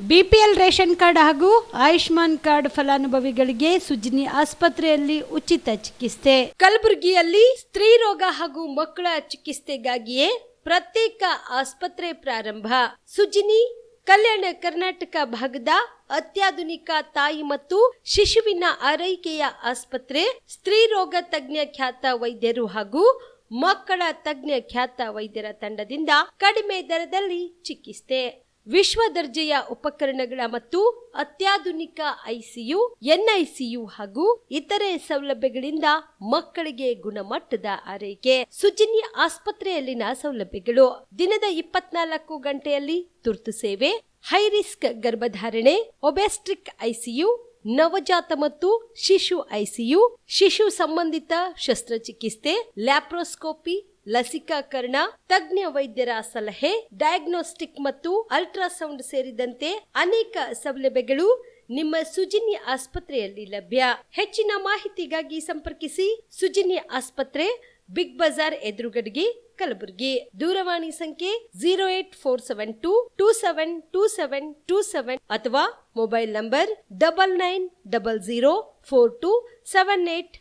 BPL ration card ಹಾಗೂ Ayushman card ಫಲಾನುಭವಿಗಳಿಗೆ ಸುಜ್ನಿ ಆಸ್ಪತ್ರೆಯಲ್ಲಿ ಉಚಿತ ಚಿಕಿತ್ಸೆ. ಕಲಬುರಗಿಯಲ್ಲಿ ಸ್ತ್ರೀ ರೋಗ ಹಾಗೂ ಮಕ್ಕಳ ಚಿಕಿತ್ಸೆಗಾಗಿಯೇ ಪ್ರತ್ಯೇಕ ಆಸ್ಪತ್ರೆ ಪ್ರಾರಂಭ. ಸುಜ್ನಿ ಕಲ್ಯಾಣ ಕರ್ನಾಟಕ ಭಾಗದ ಅತ್ಯಾಧುನಿಕ ತಾಯಿ ಮತ್ತು ಶಿಶುವಿನ ಆರೈಕೆಯ ಆಸ್ಪತ್ರೆ. ಸ್ತ್ರೀ ರೋಗ ತಜ್ಞ ಖ್ಯಾತ ವೈದ್ಯರು ಹಾಗೂ ಮಕ್ಕಳ ತಜ್ಞ ಖ್ಯಾತ ವೈದ್ಯರ ತಂಡದಿಂದ ಕಡಿಮೆ ದರದಲ್ಲಿ ಚಿಕಿತ್ಸೆ, ವಿಶ್ವ ದರ್ಜೆಯ ಉಪಕರಣಗಳ ಮತ್ತು ಅತ್ಯಾಧುನಿಕ ಐಸಿಯು, ಎನ್ಐಸಿಯು ಹಾಗೂ ಇತರೆ ಸೌಲಭ್ಯಗಳಿಂದ ಮಕ್ಕಳಿಗೆ ಗುಣಮಟ್ಟದ ಆರೈಕೆ. ಸುಜ್ನಿ ಆಸ್ಪತ್ರೆಯಲ್ಲಿನ ಸೌಲಭ್ಯಗಳು: ದಿನದ 24 ಗಂಟೆಯಲ್ಲಿ ತುರ್ತು ಸೇವೆ, ಹೈ ರಿಸ್ಕ್ ಗರ್ಭಧಾರಣೆ, ಒಬೆಸ್ಟ್ರಿಕ್ ಐಸಿಯು, ನವಜಾತ ಮತ್ತು ಶಿಶು ಐಸಿಯು, ಶಿಶು ಸಂಬಂಧಿತ ಶಸ್ತ್ರಚಿಕಿತ್ಸೆ, ಲ್ಯಾಪ್ರೋಸ್ಕೋಪಿ, ಲಸಿಕಾಕರಣ, ತಜ್ಞ ವೈದ್ಯರ ಸಲಹೆ, ಡಯಾಗ್ನೋಸ್ಟಿಕ್ ಮತ್ತು ಅಲ್ಟ್ರಾಸೌಂಡ್ ಸೇರಿದಂತೆ ಅನೇಕ ಸೌಲಭ್ಯಗಳು ನಿಮ್ಮ ಸುಜ್ನಿ ಆಸ್ಪತ್ರೆಯಲ್ಲಿ ಲಭ್ಯ. ಹೆಚ್ಚಿನ ಮಾಹಿತಿಗಾಗಿ ಸಂಪರ್ಕಿಸಿ ಸುಜ್ನಿ ಆಸ್ಪತ್ರೆ, ಬಿಗ್ ಬಜಾರ್ ಎದುರುಗಡೆಗೆ, ಕಲಬುರಗಿ. ದೂರವಾಣಿ ಸಂಖ್ಯೆ 08472 272727 ಅಥವಾ mobile number 9900427814.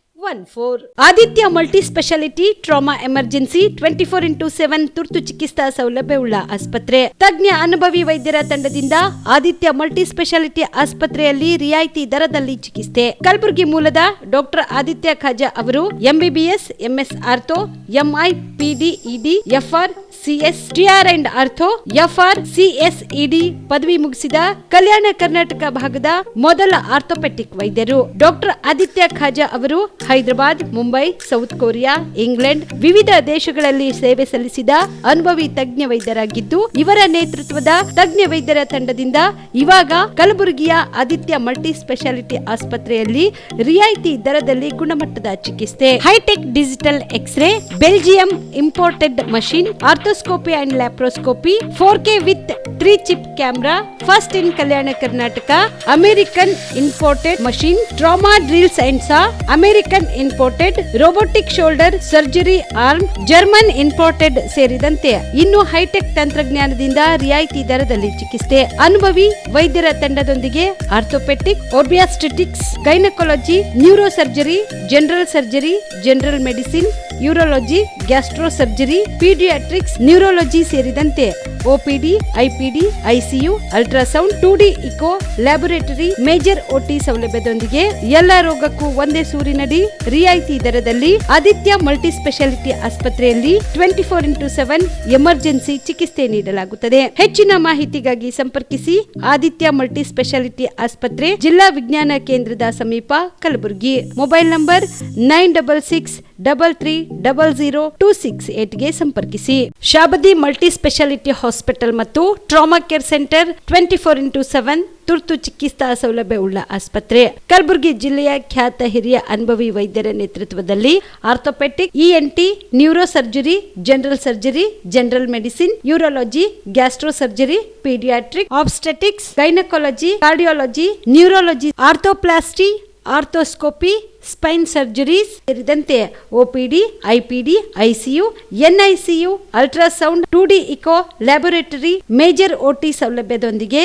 Aditya multi speciality trauma emergency 24x7 ತುರ್ತು ಚಿಕಿತ್ಸಾ ಸೌಲಭ್ಯವುಳ್ಳ ಆಸ್ಪತ್ರೆ. ತಜ್ಞ ಅನುಭವಿ ವೈದ್ಯರ ತಂಡದಿಂದ ಆದಿತ್ಯ ಮಲ್ಟಿ ಸ್ಪೆಷಾಲಿಟಿ ಆಸ್ಪತ್ರೆಯಲ್ಲಿ ರಿಯಾಯಿತಿ ದರದಲ್ಲಿ ಚಿಕಿತ್ಸೆ. ಕಲಬುರಗಿ ಮೂಲದ ಡಾಕ್ಟರ್ ಆದಿತ್ಯ ಖಾಜಾ ಅವರು MBBS, MS ortho, MI, PD, ED, FR, CS, TR and ortho, FR, CSED ಪದವಿ ಮುಗಿಸಿದ ಕಲ್ಯಾಣ ಕರ್ನಾಟಕ ಭಾಗದ ಮೊದಲ ಆರ್ಥೋಪೆಟಿಕ್ ವೈದ್ಯರು. ಡಾಕ್ಟರ್ ಆದಿತ್ಯ ಖಾಜಾ ಅವರು Hyderabad, Mumbai, south Korea, England ವಿವಿಧ ದೇಶಗಳಲ್ಲಿ ಸೇವೆ ಸಲ್ಲಿಸಿದ ಅನುಭವಿ ತಜ್ಞ ವೈದ್ಯರಾಗಿದ್ದು, ಇವರ ನೇತೃತ್ವದ ತಜ್ಞ ವೈದ್ಯರ ತಂಡದಿಂದ ಇವಾಗ ಕಲಬುರಗಿಯ ಆದಿತ್ಯ ಮಲ್ಟಿ ಸ್ಪೆಷಾಲಿಟಿ ಆಸ್ಪತ್ರೆಯಲ್ಲಿ ರಿಯಾಯಿತಿ ದರದಲ್ಲಿ ಗುಣಮಟ್ಟದ ಚಿಕಿತ್ಸೆ, hi tech digital x ray, Belgium imported machine, arthroscopy and laparoscopy, 4K with 3 chip camera, first in Kalyana Karnataka, American imported machine, trauma drills and saw, American imported robotic shoulder surgery arm, German imported ಸೇರಿದಂತೆ ಇನ್ನು high tech ತಂತ್ರಜ್ಞಾನದಿಂದ ರಿಯಾಯಿತಿ ದರದಲ್ಲಿ ಚಿಕಿತ್ಸೆ. ಅನುಭವಿ ವೈದ್ಯರ ತಂಡದೊಂದಿಗೆ orthopaedic, obstetrics, gynaecology, neuro surgery, general surgery, general medicine, urology, gastro surgery, paediatrics, neurology ಸೇರಿದಂತೆ OPD, IPD, ICU, ultrasound, 2D echo, laboratory, major OT ಸೌಲಭ್ಯದೊಂದಿಗೆ ಎಲ್ಲ ರೋಗಕ್ಕೂ ಒಂದೇ ಸೂರಿನಡಿ ರಿಯಾಯಿತಿ ದರದಲ್ಲಿ ಆದಿತ್ಯ ಮಲ್ಟಿ ಸ್ಪೆಷಾಲಿಟಿ ಆಸ್ಪತ್ರೆಯಲ್ಲಿ 24x7 ಎಮರ್ಜೆನ್ಸಿ ಚಿಕಿತ್ಸೆ ನೀಡಲಾಗುತ್ತದೆ. ಹೆಚ್ಚಿನ ಮಾಹಿತಿಗಾಗಿ ಸಂಪರ್ಕಿಸಿ ಆದಿತ್ಯ ಮಲ್ಟಿ ಸ್ಪೆಷಾಲಿಟಿ ಆಸ್ಪತ್ರೆ, ಜಿಲ್ಲಾ ವಿಜ್ಞಾನ ಕೇಂದ್ರದ ಸಮೀಪ, ಕಲಬುರಗಿ. ಮೊಬೈಲ್ ನಂಬರ್ 9663300268 ಗೆ ಸಂಪರ್ಕಿಸಿ. ಶಾಬದಿ ಮಲ್ಟಿ ಸ್ಪೆಷಾಲಿಟಿ ಹಾಸ್ಪಿಟಲ್ ಮತ್ತು ಟ್ರಾಮಾ ಕೇರ್ ಸೆಂಟರ್ 24x7 ತುರ್ತು ಚಿಕಿತ್ಸಾ ಸೌಲಭ್ಯವುಳ್ಳ ಆಸ್ಪತ್ರೆ. ಕಲಬುರಗಿ ಜಿಲ್ಲೆಯ ಖ್ಯಾತ ಹಿರಿಯ ಅನುಭವಿ ವೈದ್ಯರ ನೇತೃತ್ವದಲ್ಲಿ orthopaedic, ENT, neuro surgery, general surgery, general medicine, urology, gastro surgery, paediatric, obstetrics, gynaecology, cardiology, neurology, arthroplasty, arthroscopy, spine surgeries ಸೇರಿದಂತೆ OPD, IPD, ICU, NICU, ultrasound, 2D echo, laboratory, major OT ಸೌಲಭ್ಯದೊಂದಿಗೆ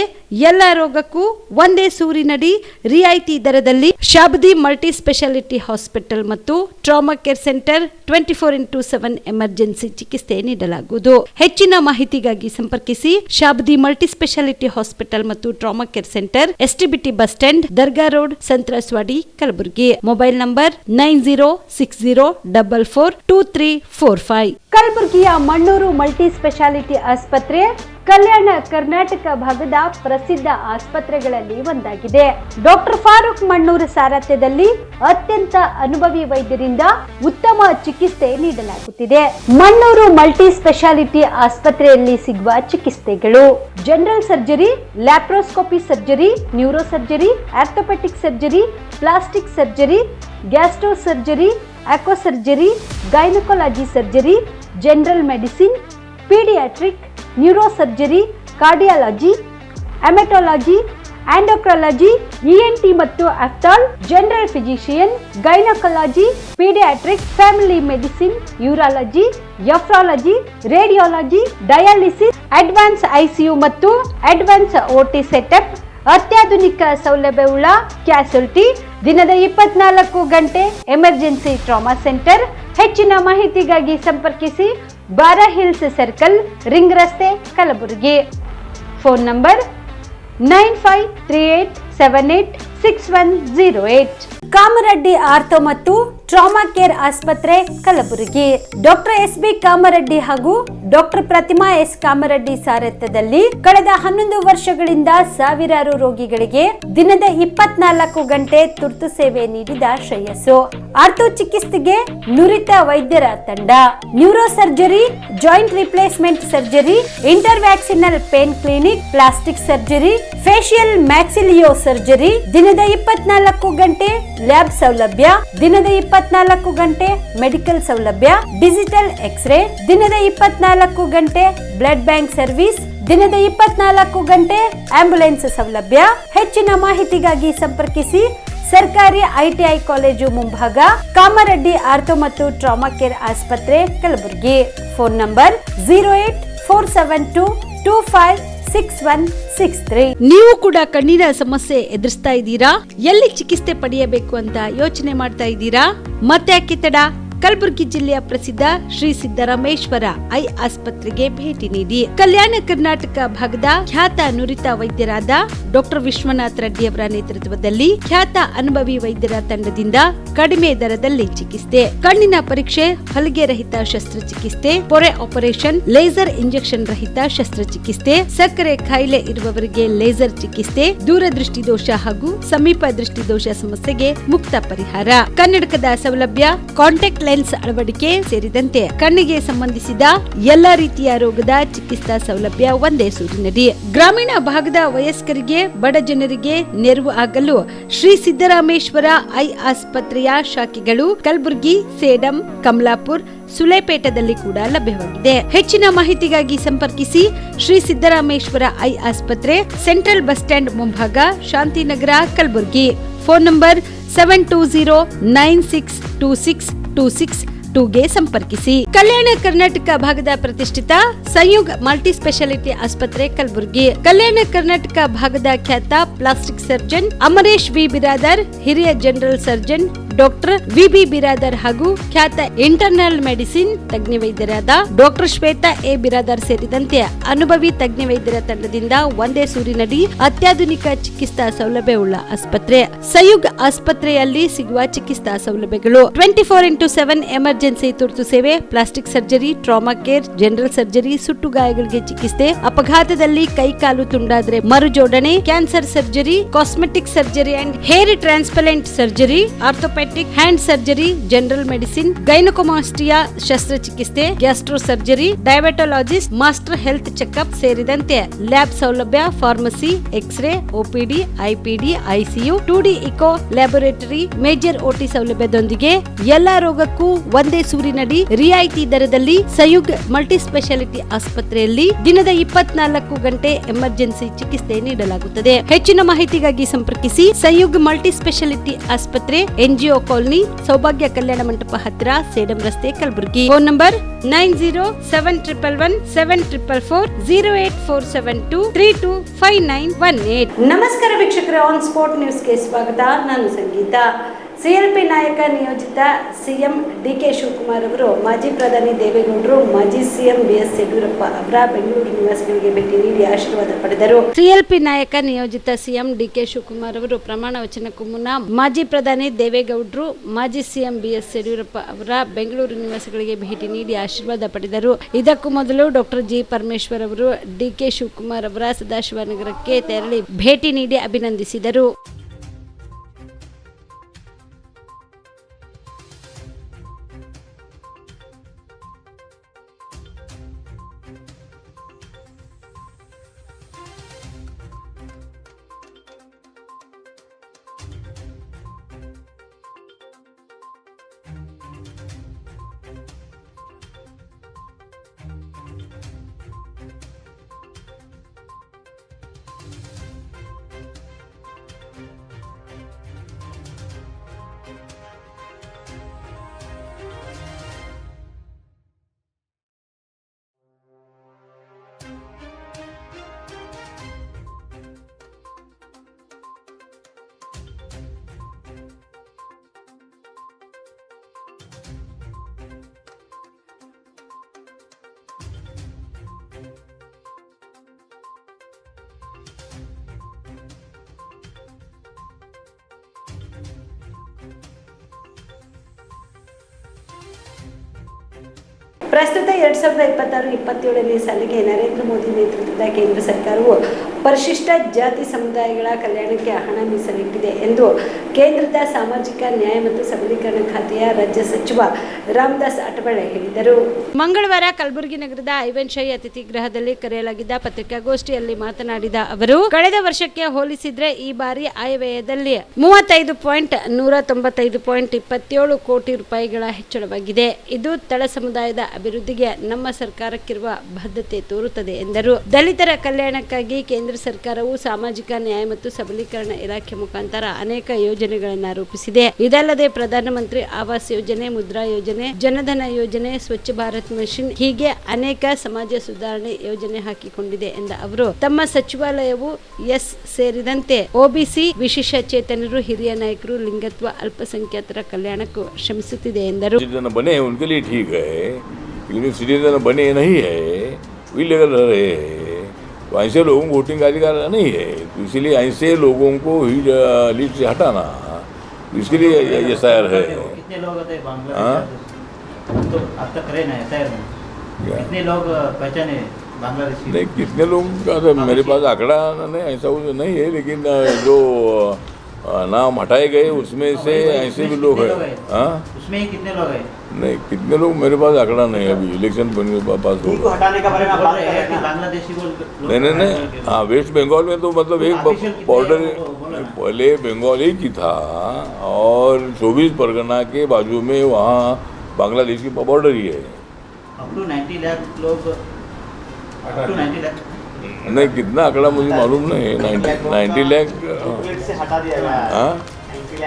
ಎಲ್ಲ ರೋಗಕ್ಕೂ ಒಂದೇ ಸೂರಿನಡಿ ರಿಯಾಯಿತಿ ದರದಲ್ಲಿ ಶಾಬದಿ ಮಲ್ಟಿ ಸ್ಪೆಷಾಲಿಟಿ ಹಾಸ್ಪಿಟಲ್ ಮತ್ತು trauma care centre 24x7 emergency ಚಿಕಿತ್ಸೆ ನೀಡಲಾಗುವುದು. ಹೆಚ್ಚಿನ ಮಾಹಿತಿಗಾಗಿ ಸಂಪರ್ಕಿಸಿ ಶಾಬದಿ ಮಲ್ಟಿ ಸ್ಪೆಷಾಲಿಟಿ ಹಾಸ್ಪಿಟಲ್ ಮತ್ತು trauma care centre, STBT bus stand, Dargah road, ಸಂತ್ರಸ್ವಾಡಿ, Kalaburagi. Mobile number 9060442345. ಕಲಬುರಗಿಯ ಮಣ್ಣೂರು ಮಲ್ಟಿ ಸ್ಪೆಷಾಲಿಟಿ ಆಸ್ಪತ್ರೆ ಕಲ್ಯಾಣ ಕರ್ನಾಟಕ ಭಾಗದ ಪ್ರಸಿದ್ಧ ಆಸ್ಪತ್ರೆಗಳಲ್ಲಿ ಒಂದಾಗಿದೆ. ಡಾಕ್ಟರ್ ಫಾರೂಕ್ ಮಣ್ಣೂರು ಸಾರಥ್ಯದಲ್ಲಿ ಅತ್ಯಂತ ಅನುಭವಿ ವೈದ್ಯರಿಂದ ಉತ್ತಮ ಚಿಕಿತ್ಸೆ ನೀಡಲಾಗುತ್ತಿದೆ. ಮಣ್ಣೂರು ಮಲ್ಟಿ ಸ್ಪೆಷಾಲಿಟಿ ಆಸ್ಪತ್ರೆಯಲ್ಲಿ ಸಿಗುವ ಚಿಕಿತ್ಸೆಗಳು: general surgery, laparoscopy surgery, neuro surgery, orthopaedic surgery, plastic surgery, gastro surgery, aqua surgery, gynaecology surgery, general medicine, paediatric, neuro surgery, cardiology, haematology, endocrinology, ENT ಮತ್ತು ophthal, general physician, gynaecology, paediatrics, family medicine, urology, nephrology, radiology, dialysis, advance ICU ಮತ್ತು advance OT setup, ಅತ್ಯಾಧುನಿಕ ಸೌಲಭ್ಯವುಳ್ಳ ಕ್ಯಾಸುಲಿಟಿ, ದಿನದ 24 ಗಂಟೆ emergency trauma centre. ಹೆಚ್ಚಿನ ಮಾಹಿತಿಗಾಗಿ ಸಂಪರ್ಕಿಸಿ ಬಾರಾ hills circle, ring ರಸ್ತೆ, Kalaburagi. Phone number 9538786108. Kamareddy ortho ಮತ್ತು ಟ್ರಾಮಾ ಕೇರ್ ಆಸ್ಪತ್ರೆ, ಕಲಬುರಗಿ. ಡಾಕ್ಟರ್ SB ಕಾಮರೆಡ್ಡಿ ಹಾಗೂ ಡಾಕ್ಟರ್ ಪ್ರತಿಮಾ S ಕಾಮರೆಡ್ಡಿ ಸಾರಥ್ಯದಲ್ಲಿ ಕಳೆದ 11 ವರ್ಷಗಳಿಂದ ಸಾವಿರಾರು ರೋಗಿಗಳಿಗೆ ದಿನದ 24 ಗಂಟೆ ತುರ್ತು ಸೇವೆ ನೀಡಿದ ಶ್ರೇಯಸ್ಸು. ಆರ್ಥೋ ಚಿಕಿತ್ಸೆಗೆ ನುರಿತ ವೈದ್ಯರ ತಂಡ, neuro surgery, joint replacement surgery, interventional pain clinic, plastic surgery, facial maxillo surgery, ದಿನದ 24 ಗಂಟೆ ಲ್ಯಾಬ್ ಸೌಲಭ್ಯ, ದಿನದ 24 ಗಂಟೆ ಮೆಡಿಕಲ್ ಸೌಲಭ್ಯ, ಡಿಜಿಟಲ್ ಎಕ್ಸ್ರೇ, ದಿನದ 24 ಗಂಟೆ ಬ್ಲಡ್ ಬ್ಯಾಂಕ್ ಸರ್ವಿಸ್, ದಿನದ 24 ಗಂಟೆ ಆಂಬ್ಯುಲೆನ್ಸ್ ಸೌಲಭ್ಯ. ಹೆಚ್ಚಿನ ಮಾಹಿತಿಗಾಗಿ ಸಂಪರ್ಕಿಸಿ ಸರ್ಕಾರಿ ITI ಕಾಲೇಜು ಮುಂಭಾಗ, ಕಾಮರೆಡ್ಡಿ ಆರ್ಥೋ ಮತ್ತು ಟ್ರಾಮಾ ಕೇರ್ ಆಸ್ಪತ್ರೆ, ಕಲಬುರಗಿ. Phone number 08472256163. ನೀವು ಕೂಡ ಕಣ್ಣಿನ ಸಮಸ್ಯೆ ಎದುರಿಸ್ತಾ ಇದ್ದೀರಾ? ಎಲ್ಲಿ ಚಿಕಿತ್ಸೆ ಪಡೆಯಬೇಕು ಅಂತ ಯೋಚನೆ ಮಾಡ್ತಾ ಇದ್ದೀರಾ? ಮತ್ತೆ ಯಾಕೆ ತಡ? ಕಲಬುರಗಿ ಜಿಲ್ಲೆಯ ಪ್ರಸಿದ್ಧ ಶ್ರೀ ಸಿದ್ದರಾಮೇಶ್ವರ ಐ ಆಸ್ಪತ್ರೆಗೆ ಭೇಟಿ ನೀಡಿ ಕಲ್ಯಾಣ ಕರ್ನಾಟಕ ಭಾಗದ ಖ್ಯಾತ ನುರಿತ ವೈದ್ಯರಾದ ಡಾಕ್ಟರ್ ವಿಶ್ವನಾಥ್ ರೆಡ್ಡಿ ಅವರ ನೇತೃತ್ವದಲ್ಲಿ ಖ್ಯಾತ ಅನುಭವಿ ವೈದ್ಯರ ತಂಡದಿಂದ ಕಡಿಮೆ ದರದಲ್ಲಿ ಚಿಕಿತ್ಸೆ, ಕಣ್ಣಿನ ಪರೀಕ್ಷೆ, ಹೊಲಿಗೆ ರಹಿತ ಶಸ್ತ್ರಚಿಕಿತ್ಸೆ, ಪೊರೆ ಆಪರೇಷನ್, ಲೇಸರ್ ಇಂಜೆಕ್ಷನ್ ರಹಿತ ಶಸ್ತ್ರಚಿಕಿತ್ಸೆ, ಸಕ್ಕರೆ ಕಾಯಿಲೆ ಇರುವವರಿಗೆ ಲೇಸರ್ ಚಿಕಿತ್ಸೆ, ದೂರದೃಷ್ಟಿ ದೋಷ ಹಾಗೂ ಸಮೀಪ ದೃಷ್ಟಿ ದೋಷ ಸಮಸ್ಯೆಗೆ ಮುಕ್ತ ಪರಿಹಾರ, ಕನ್ನಡಕದ ಸೌಲಭ್ಯ, ಕಾಂಟ್ಯಾಕ್ಟ್ ಲೆನ್ಸ್ ಅಳವಡಿಕೆ ಸೇರಿದಂತೆ ಕಣ್ಣಿಗೆ ಸಂಬಂಧಿಸಿದ ಎಲ್ಲಾ ರೀತಿಯ ರೋಗದ ಚಿಕಿತ್ಸಾ ಸೌಲಭ್ಯ ಒಂದೇ ಸೂರಿನಡಿ. ಗ್ರಾಮೀಣ ಭಾಗದ ವಯಸ್ಕರಿಗೆ, ಬಡ ಜನರಿಗೆ ನೆರವು ಆಗಲು ಶ್ರೀ ಸಿದ್ದರಾಮೇಶ್ವರ ಐ ಆಸ್ಪತ್ರೆಯ ಶಾಖೆಗಳು ಕಲಬುರಗಿ, ಸೇಡಂ, ಕಮಲಾಪುರ್, ಸುಲೇಪೇಟದಲ್ಲಿ ಕೂಡ ಲಭ್ಯವಾಗಿದೆ. ಹೆಚ್ಚಿನ ಮಾಹಿತಿಗಾಗಿ ಸಂಪರ್ಕಿಸಿ ಶ್ರೀ ಸಿದ್ದರಾಮೇಶ್ವರ ಐ ಆಸ್ಪತ್ರೆ, ಸೆಂಟ್ರಲ್ ಬಸ್ ಸ್ಟ್ಯಾಂಡ್ ಮುಂಭಾಗ, ಶಾಂತಿನಗರ, ಕಲಬುರಗಿ. ಫೋನ್ ನಂಬರ್ 7209626262ಗೆ ಸಂಪರ್ಕಿಸಿ. ಕಲ್ಯಾಣ ಕರ್ನಾಟಕ ಭಾಗದ ಪ್ರತಿಷ್ಠಿತ ಸಂಯುಗ್ ಮಲ್ಟಿ ಸ್ಪೆಷಾಲಿಟಿ ಆಸ್ಪತ್ರೆ, ಕಲಬುರಗಿ. ಕಲ್ಯಾಣ ಕರ್ನಾಟಕ ಭಾಗದ ಖ್ಯಾತ plastic surgeon Amaresh V Biradar, ಹಿರಿಯ general surgeon doctor VB Biradar ಹಾಗೂ ಖ್ಯಾತ ಇಂಟರ್ನಲ್ ಮೆಡಿಸಿನ್ ತಜ್ಞ ವೈದ್ಯರಾದ ಡಾಕ್ಟರ್ ಶ್ವೇತಾ A ಬಿರಾದರ್ ಸೇರಿದಂತೆ ಅನುಭವಿ ತಜ್ಞ ವೈದ್ಯರ ತಂಡದಿಂದ ಒಂದೇ ಸೂರಿನಡಿ ಅತ್ಯಾಧುನಿಕ ಚಿಕಿತ್ಸಾ ಸೌಲಭ್ಯವುಳ್ಳ ಆಸ್ಪತ್ರೆ. ಸಂಯುಗ್ ಆಸ್ಪತ್ರೆಯಲ್ಲಿ ಸಿಗುವ ಚಿಕಿತ್ಸಾ ಸೌಲಭ್ಯಗಳು: 24x7 ಎಮರ್ಜೆನ್ಸಿ ತುರ್ತು ಸೇವೆ, plastic surgery, trauma care, general surgery, ಸುಟ್ಟು ಗಾಯಗಳಿಗೆ ಚಿಕಿತ್ಸೆ, ಅಪಘಾತದಲ್ಲಿ ಕೈ ಕಾಲು ತುಂಡಾದ್ರೆ ಮರುಜೋಡಣೆ, cancer surgery, cosmetic surgery and hair transplant surgery, orthopaedic hand surgery, general medicine, gynaecomastia ಶಸ್ತ್ರಚಿಕಿತ್ಸೆ, gastro surgery, diabetologist, master health checkup ಸೇರಿದಂತೆ ಲ್ಯಾಬ್ ಸೌಲಭ್ಯ, pharmacy, x ray, OPD, IPD, ICU, 2D echo laboratory, major OT ಸೌಲಭ್ಯದೊಂದಿಗೆ ಎಲ್ಲಾ ರೋಗಕ್ಕೂ ಒಂದೇ ಸೂರಿನಡಿ ರಿಯಾಯಿತಿ ದರದಲ್ಲಿ ಸಂಯುಗ್ multi speciality ಆಸ್ಪತ್ರೆಯಲ್ಲಿ ದಿನದ 24 ಗಂಟೆ ಎಮರ್ಜೆನ್ಸಿ ಚಿಕಿತ್ಸೆ ನೀಡಲಾಗುತ್ತದೆ. ಹೆಚ್ಚಿನ ಮಾಹಿತಿಗಾಗಿ ಸಂಪರ್ಕಿಸಿ ಸಂಯುಗ್ ಮಲ್ಟಿ ಸ್ಪೆಷಾಲಿಟಿ ಆಸ್ಪತ್ರೆ, NGO ಕಾಲೋನಿ, ಸೌಭಾಗ್ಯ ಕಲ್ಯಾಣ ಮಂಟಪ ಹತ್ತಿರ, ಸೇಡಂ ರಸ್ತೆ, ಕಲಬುರಗಿ. Phone number 9071117444 08472325918. ನಮಸ್ಕಾರ ವೀಕ್ಷಕರೇ, ಆನ್ ಸ್ಪಾಟ್ ನ್ಯೂಸ್ಗೆ ಸ್ವಾಗತ. ನಾನು ಸಂಗೀತ. CLP ನಾಯಕ ನಿಯೋಜಿತ CM DK ಶಿವಕುಮಾರ್ ಅವರು ಮಾಜಿ ಪ್ರಧಾನಿ ದೇವೇಗೌಡರು, ಮಾಜಿ CM BS ಯಡಿಯೂರಪ್ಪ ಅವರ ಬೆಂಗಳೂರು ನಿವಾಸಗಳಿಗೆ ಭೇಟಿ ನೀಡಿ ಆಶೀರ್ವಾದ ಪಡೆದರು. CLP ನಾಯಕ ನಿಯೋಜಿತ CM DK ಶಿವಕುಮಾರ್ ಅವರು ಪ್ರಮಾಣ ವಚನಕ್ಕೂ ಮುನ್ನ ಮಾಜಿ ಪ್ರಧಾನಿ ದೇವೇಗೌಡರು, ಮಾಜಿ CM BS ಯಡಿಯೂರಪ್ಪ ಅವರ ಬೆಂಗಳೂರು ನಿವಾಸಗಳಿಗೆ ಭೇಟಿ ನೀಡಿ ಆಶೀರ್ವಾದ ಪಡೆದರು. ಇದಕ್ಕೂ ಮೊದಲು ಡಾಕ್ಟರ್ G ಪರಮೇಶ್ವರ್ ಅವರು DK ಶಿವಕುಮಾರ್ ಅವರ ಸದಾಶಿವನಗರಕ್ಕೆ ತೆರಳಿ ಭೇಟಿ ನೀಡಿ ಅಭಿನಂದಿಸಿದರು. ಪ್ರಸ್ತುತ 2026-27ನೇ ಸಾಲಿಗೆ ನರೇಂದ್ರ ಮೋದಿ ನೇತೃತ್ವದ ಕೇಂದ್ರ ಸರ್ಕಾರವು ಪರಿಶಿಷ್ಟ ಜಾತಿ ಸಮುದಾಯಗಳ ಕಲ್ಯಾಣಕ್ಕೆ ಹಣ ಮೀಸಲಿಟ್ಟಿದೆ ಎಂದು ಕೇಂದ್ರದ ಸಾಮಾಜಿಕ ನ್ಯಾಯ ಮತ್ತು ಸಬಲೀಕರಣ ಖಾತೆಯ ರಾಜ್ಯ ಸಚಿವ ರಾಮದಾಸ್ ಅಠವಳೆ ಹೇಳಿದರು. ಮಂಗಳವಾರ ಕಲಬುರಗಿ ನಗರದ ಐವನ್ಶಾಹಿ ಅತಿಥಿ ಗೃಹದಲ್ಲಿ ಕರೆಯಲಾಗಿದ್ದ ಪತ್ರಿಕಾಗೋಷ್ಠಿಯಲ್ಲಿ ಮಾತನಾಡಿದ ಅವರು, ಕಳೆದ ವರ್ಷಕ್ಕೆ ಹೋಲಿಸಿದ್ರೆ ಈ ಬಾರಿ ಆಯವ್ಯಯದಲ್ಲಿ 35.195.27 ಕೋಟಿ ರೂಪಾಯಿಗಳ ಹೆಚ್ಚಳವಾಗಿದೆ. ಇದು ತಳ ಸಮುದಾಯದ ಅಭಿವೃದ್ಧಿಗೆ ನಮ್ಮ ಸರ್ಕಾರಕ್ಕಿರುವ ಬದ್ಧತೆ ತೋರುತ್ತದೆ ಎಂದರು. ದಲಿತರ ಕಲ್ಯಾಣಕ್ಕಾಗಿ ಕೇಂದ್ರ ಸರ್ಕಾರವು ಸಾಮಾಜಿಕ ನ್ಯಾಯ ಮತ್ತು ಸಬಲೀಕರಣ ಇಲಾಖೆ ಮುಖಾಂತರ ಅನೇಕ ಯೋಜನೆಗಳನ್ನು ರೂಪಿಸಿದೆ. ಇದಲ್ಲದೆ ಪ್ರಧಾನಮಂತ್ರಿ ಆವಾಸ್ ಯೋಜನೆ, ಮುದ್ರಾ ಯೋಜನೆ, ಜನಧನ ಯೋಜನೆ, ಸ್ವಚ್ಛ ಭಾರತ್ ಮಿಷನ್ ಹೀಗೆ ಅನೇಕ ಸಮಾಜ ಸುಧಾರಣೆ ಯೋಜನೆ ಹಾಕಿಕೊಂಡಿದೆ ಎಂದ ಅವರು, ತಮ್ಮ ಸಚಿವಾಲಯವು ಎಸ್ ಸೇರಿದಂತೆ ಒಬಿಸಿ, ವಿಶೇಷ ಚೇತನರು, ಹಿರಿಯ ನಾಯಕರು, ಲಿಂಗತ್ವ, ಅಲ್ಪಸಂಖ್ಯಾತರ ಕಲ್ಯಾಣಕ್ಕೂ ಶ್ರಮಿಸುತ್ತಿದೆ ಎಂದರು. सिटीजन बने नहीं है, वही लेकर रह रहे हैं, तो ऐसे लोगों को वोटिंग का अधिकार नहीं है, तो इसीलिए ऐसे लोगों को ही लिस्ट से हटाना, इसके लिए एसआईआर है. कितने लोग थे बांग्लादेश तो अब तक रहे ना एसआईआर में? कितने लोग पहचाने बांग्लादेश? नहीं, कितने लोग का तो मेरे पास आंकड़ा नहीं, ऐसा कुछ नहीं है, लेकिन जो नाम हटाए गए उसमें से ऐसे भी लोग हैं. हाँ, उसमें कितने लोग हैं? नहीं, कितने लोग मेरे पास आंकड़ा नहीं है. अभी इलेक्शन पास हो उनको हटाने का बारे में बात कर रहे हैं कि बांग्लादेशी को नहीं. हाँ, वेस्ट बंगाल में तो मतलब एक बॉर्डर पहले बंगाल एक ही था और 24 परगना के बाजू में वहाँ बांग्लादेश की बॉर्डर ही है. अप टू 90 लाख लोग, अप टू 90 लाख नहीं, कितना आंकड़ा मुझे मालूम नहीं है. 90 लाख से हटा दिया गया. हाँ,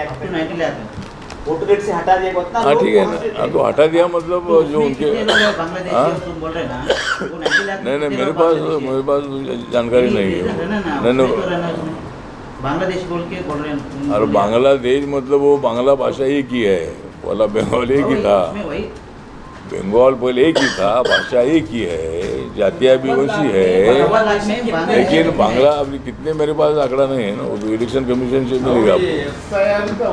up to 90 lakh vote rate से हटा दिया उतना. हाँ ठीक है ना. हाँ, तो हटा दिया मतलब जो उनके तुम बोल रहे ना वो 90 लाख. नहीं, मेरे पास जानकारी नहीं है. नहीं, बांग्लादेश बोल के बोल रहे हैं. अरे बांग्लादेश मतलब वो बांग्ला भाषा एक ही है, वाला बंगाल एक ही था. बंगाल पहले एक ही था, भाषा एक ही है, जातियाँ भी वैसी है, लेकिन बांग्ला अभी कितने मेरे पास आंकड़ा नहीं है ना, वो इलेक्शन कमीशन से मिलेगा आपको.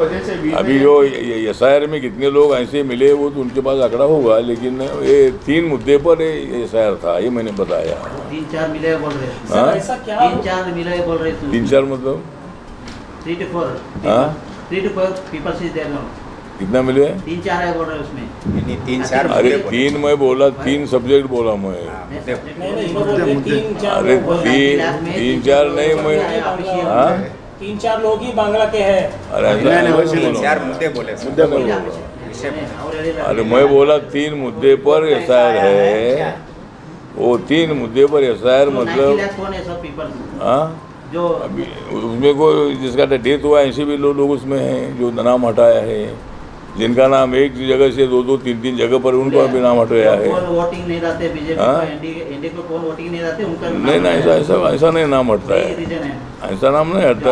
अभी जो एसआईआर में कितने लोग ऐसे मिले वो तो उनके पास आंकड़ा होगा, लेकिन ये 3 मुद्दे पर एसआईआर था, ये मैंने बताया. 3-4 मिले बोल रहे हैं. 3-4 मिले बोल रहे हैं. 3-4 मतलब 3 to 4. 3 to 4 people is there now. कितना मिले? 3-4 है बोल रहे हैं उसमें. 3-4. अरे 3 मैं बोला, 3 सब्जेक्ट बोला मैं. अरे 3-4 नहीं मैं. हाँ, 3-4 लोग ही बांग्ला के हैं. अरे ऐसा 4 मुद्दे बोले. अरे मैं बोला 3 मुद्दे पर एसआईआर है, वो 3 मुद्दे पर एसआईआर मतलब. कौन है सब पीपल? हाँ, जो अभी उसमें को जिसका डेथ हुआ ऐसे भी लोग उसमें हैं जो नाम हटाया है, जिनका नाम एक जगह से 2-2, 3-3 जगह पर उनका भी नाम हटाया है. कौन वोटिंग नहीं रहते बीजेपी को, एनडीए को कौन वोटिंग नहीं रहते उनका नहीं, ऐसा नहीं नाम हटता है. ऐसा नाम नहीं हटता.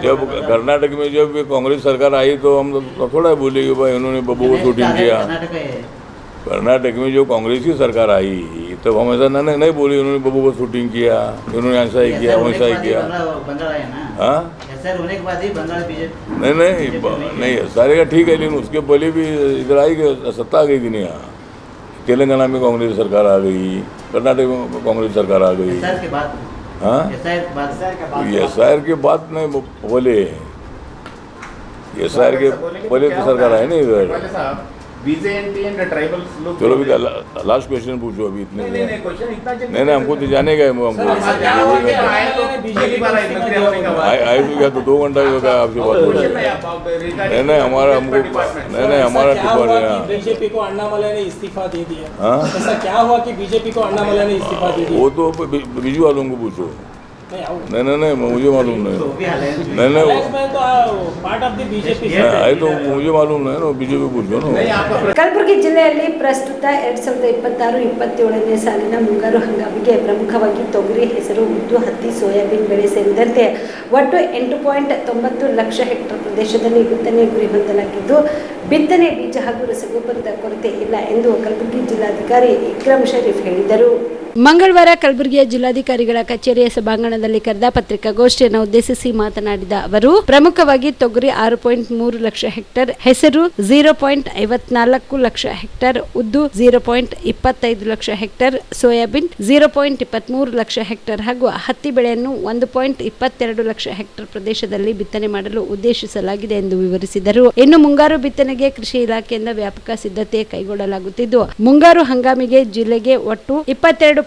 जब कर्नाटक में जब कांग्रेस सरकार आई तो हम तो थोड़ा बोले कि भाई उन्होंने बब्बू को शूटिंग किया. कर्नाटक में जो कांग्रेस की सरकार आई तब हम ऐसा नहीं बोले उन्होंने बब्बू को शूटिंग किया, उन्होंने ऐसा ही किया, वैसा ही किया. हाँ, नहीं सारे का ठीक है, लेकिन उसके पहले भी इधर आई गई सत्ता आ गई थी. नहीं, यहाँ तेलंगाना में कांग्रेस सरकार आ गई, कर्नाटक में कांग्रेस सरकार आ गई. हाँ, एसआईआर के बाद नहीं बोले, एसआईआर के पहले तो सरकार आई नहीं इधर. बीजेपी एंड ट्राइबल लोग. चलो अभी लास्ट क्वेश्चन पूछो अभी इतने. नहीं, हमको तो जाने गए. हमको आए तो क्या तो 2 घंटा ही होगा आपसे बात. नहीं, हमारा हमको नहीं हमारा डिपार्टमेंट. बीजेपी को अन्नामलई ने इस्तीफा दे दिया. हाँ, ऐसा क्या हुआ कि बीजेपी को अन्नामलई ने इस्तीफा दे दिया? वो तो बीजू वालों को पूछो. नहीं, मुझे मालूम नहीं. पार्ट ऑफ द बीजेपी आए तो मुझे मालूम नहीं ना, बीजेपी पूछो ना. ಕಲಬುರಗಿ ಜಿಲ್ಲೆಯಲ್ಲಿ ಪ್ರಸ್ತುತ 2026-27ನೇ ಸಾಲಿನ ಮುಂಗಾರು ಹಂಗಾಮಿಗೆ ಪ್ರಮುಖವಾಗಿ ತೊಗರಿ, ಹೆಸರು, ಉದ್ದು, ಹತ್ತಿ, ಸೋಯಾಬೀನ್ ಬೆಳೆ ಸೇರಿದಂತೆ ಒಟ್ಟು 8.90 ಲಕ್ಷ ಹೆಕ್ಟೇರ್ ಪ್ರದೇಶದಲ್ಲಿ ಬಿತ್ತನೆ ಗುರಿ ಹೊಂದಲಾಗಿದ್ದು, ಬಿತ್ತನೆ ಬೀಜ ಹಾಗೂ ರಸಗೊಬ್ಬರದ ಕೊರತೆ ಇಲ್ಲ ಎಂದು ಕಲಬುರಗಿ ಜಿಲ್ಲಾಧಿಕಾರಿ ಇಕ್ರಮ್ ಶರೀಫ್ ಹೇಳಿದರು. ಮಂಗಳವಾರ ಕಲಬುರಗಿಯ ಜಿಲ್ಲಾಧಿಕಾರಿಗಳ ಕಚೇರಿಯ ಸಭಾಂಗಣದಲ್ಲಿ ಕರೆದ ಪತ್ರಿಕಾಗೋಷ್ಠಿಯನ್ನು ಉದ್ದೇಶಿಸಿ ಮಾತನಾಡಿದ ಅವರು, ಪ್ರಮುಖವಾಗಿ ತೊಗರಿ 6.3 ಲಕ್ಷ ಹೆಕ್ಟೇರ್, ಹೆಸರು 0.54 ಲಕ್ಷ ಹೆಕ್ಟೇರ್, ಉದ್ದು 0.25 lakh hectare, soybean 0.23 lakh hectare ಹಾಗೂ ಹತ್ತಿ ಬೆಳೆಯನ್ನು 1.22 ಲಕ್ಷ ಹೆಕ್ಟೇರ್ ಪ್ರದೇಶದಲ್ಲಿ ಬಿತ್ತನೆ ಮಾಡಲು ಉದ್ದೇಶಿಸಲಾಗಿದೆ ಎಂದು ವಿವರಿಸಿದರು. ಇನ್ನು ಮುಂಗಾರು ಬಿತ್ತನೆಗೆ ಕೃಷಿ ಇಲಾಖೆಯಿಂದ ವ್ಯಾಪಕ ಸಿದ್ಧತೆ ಕೈಗೊಳ್ಳಲಾಗುತ್ತಿದ್ದು, ಮುಂಗಾರು ಹಂಗಾಮಿಗೆ ಜಿಲ್ಲೆಗೆ ಒಟ್ಟು 22,828.3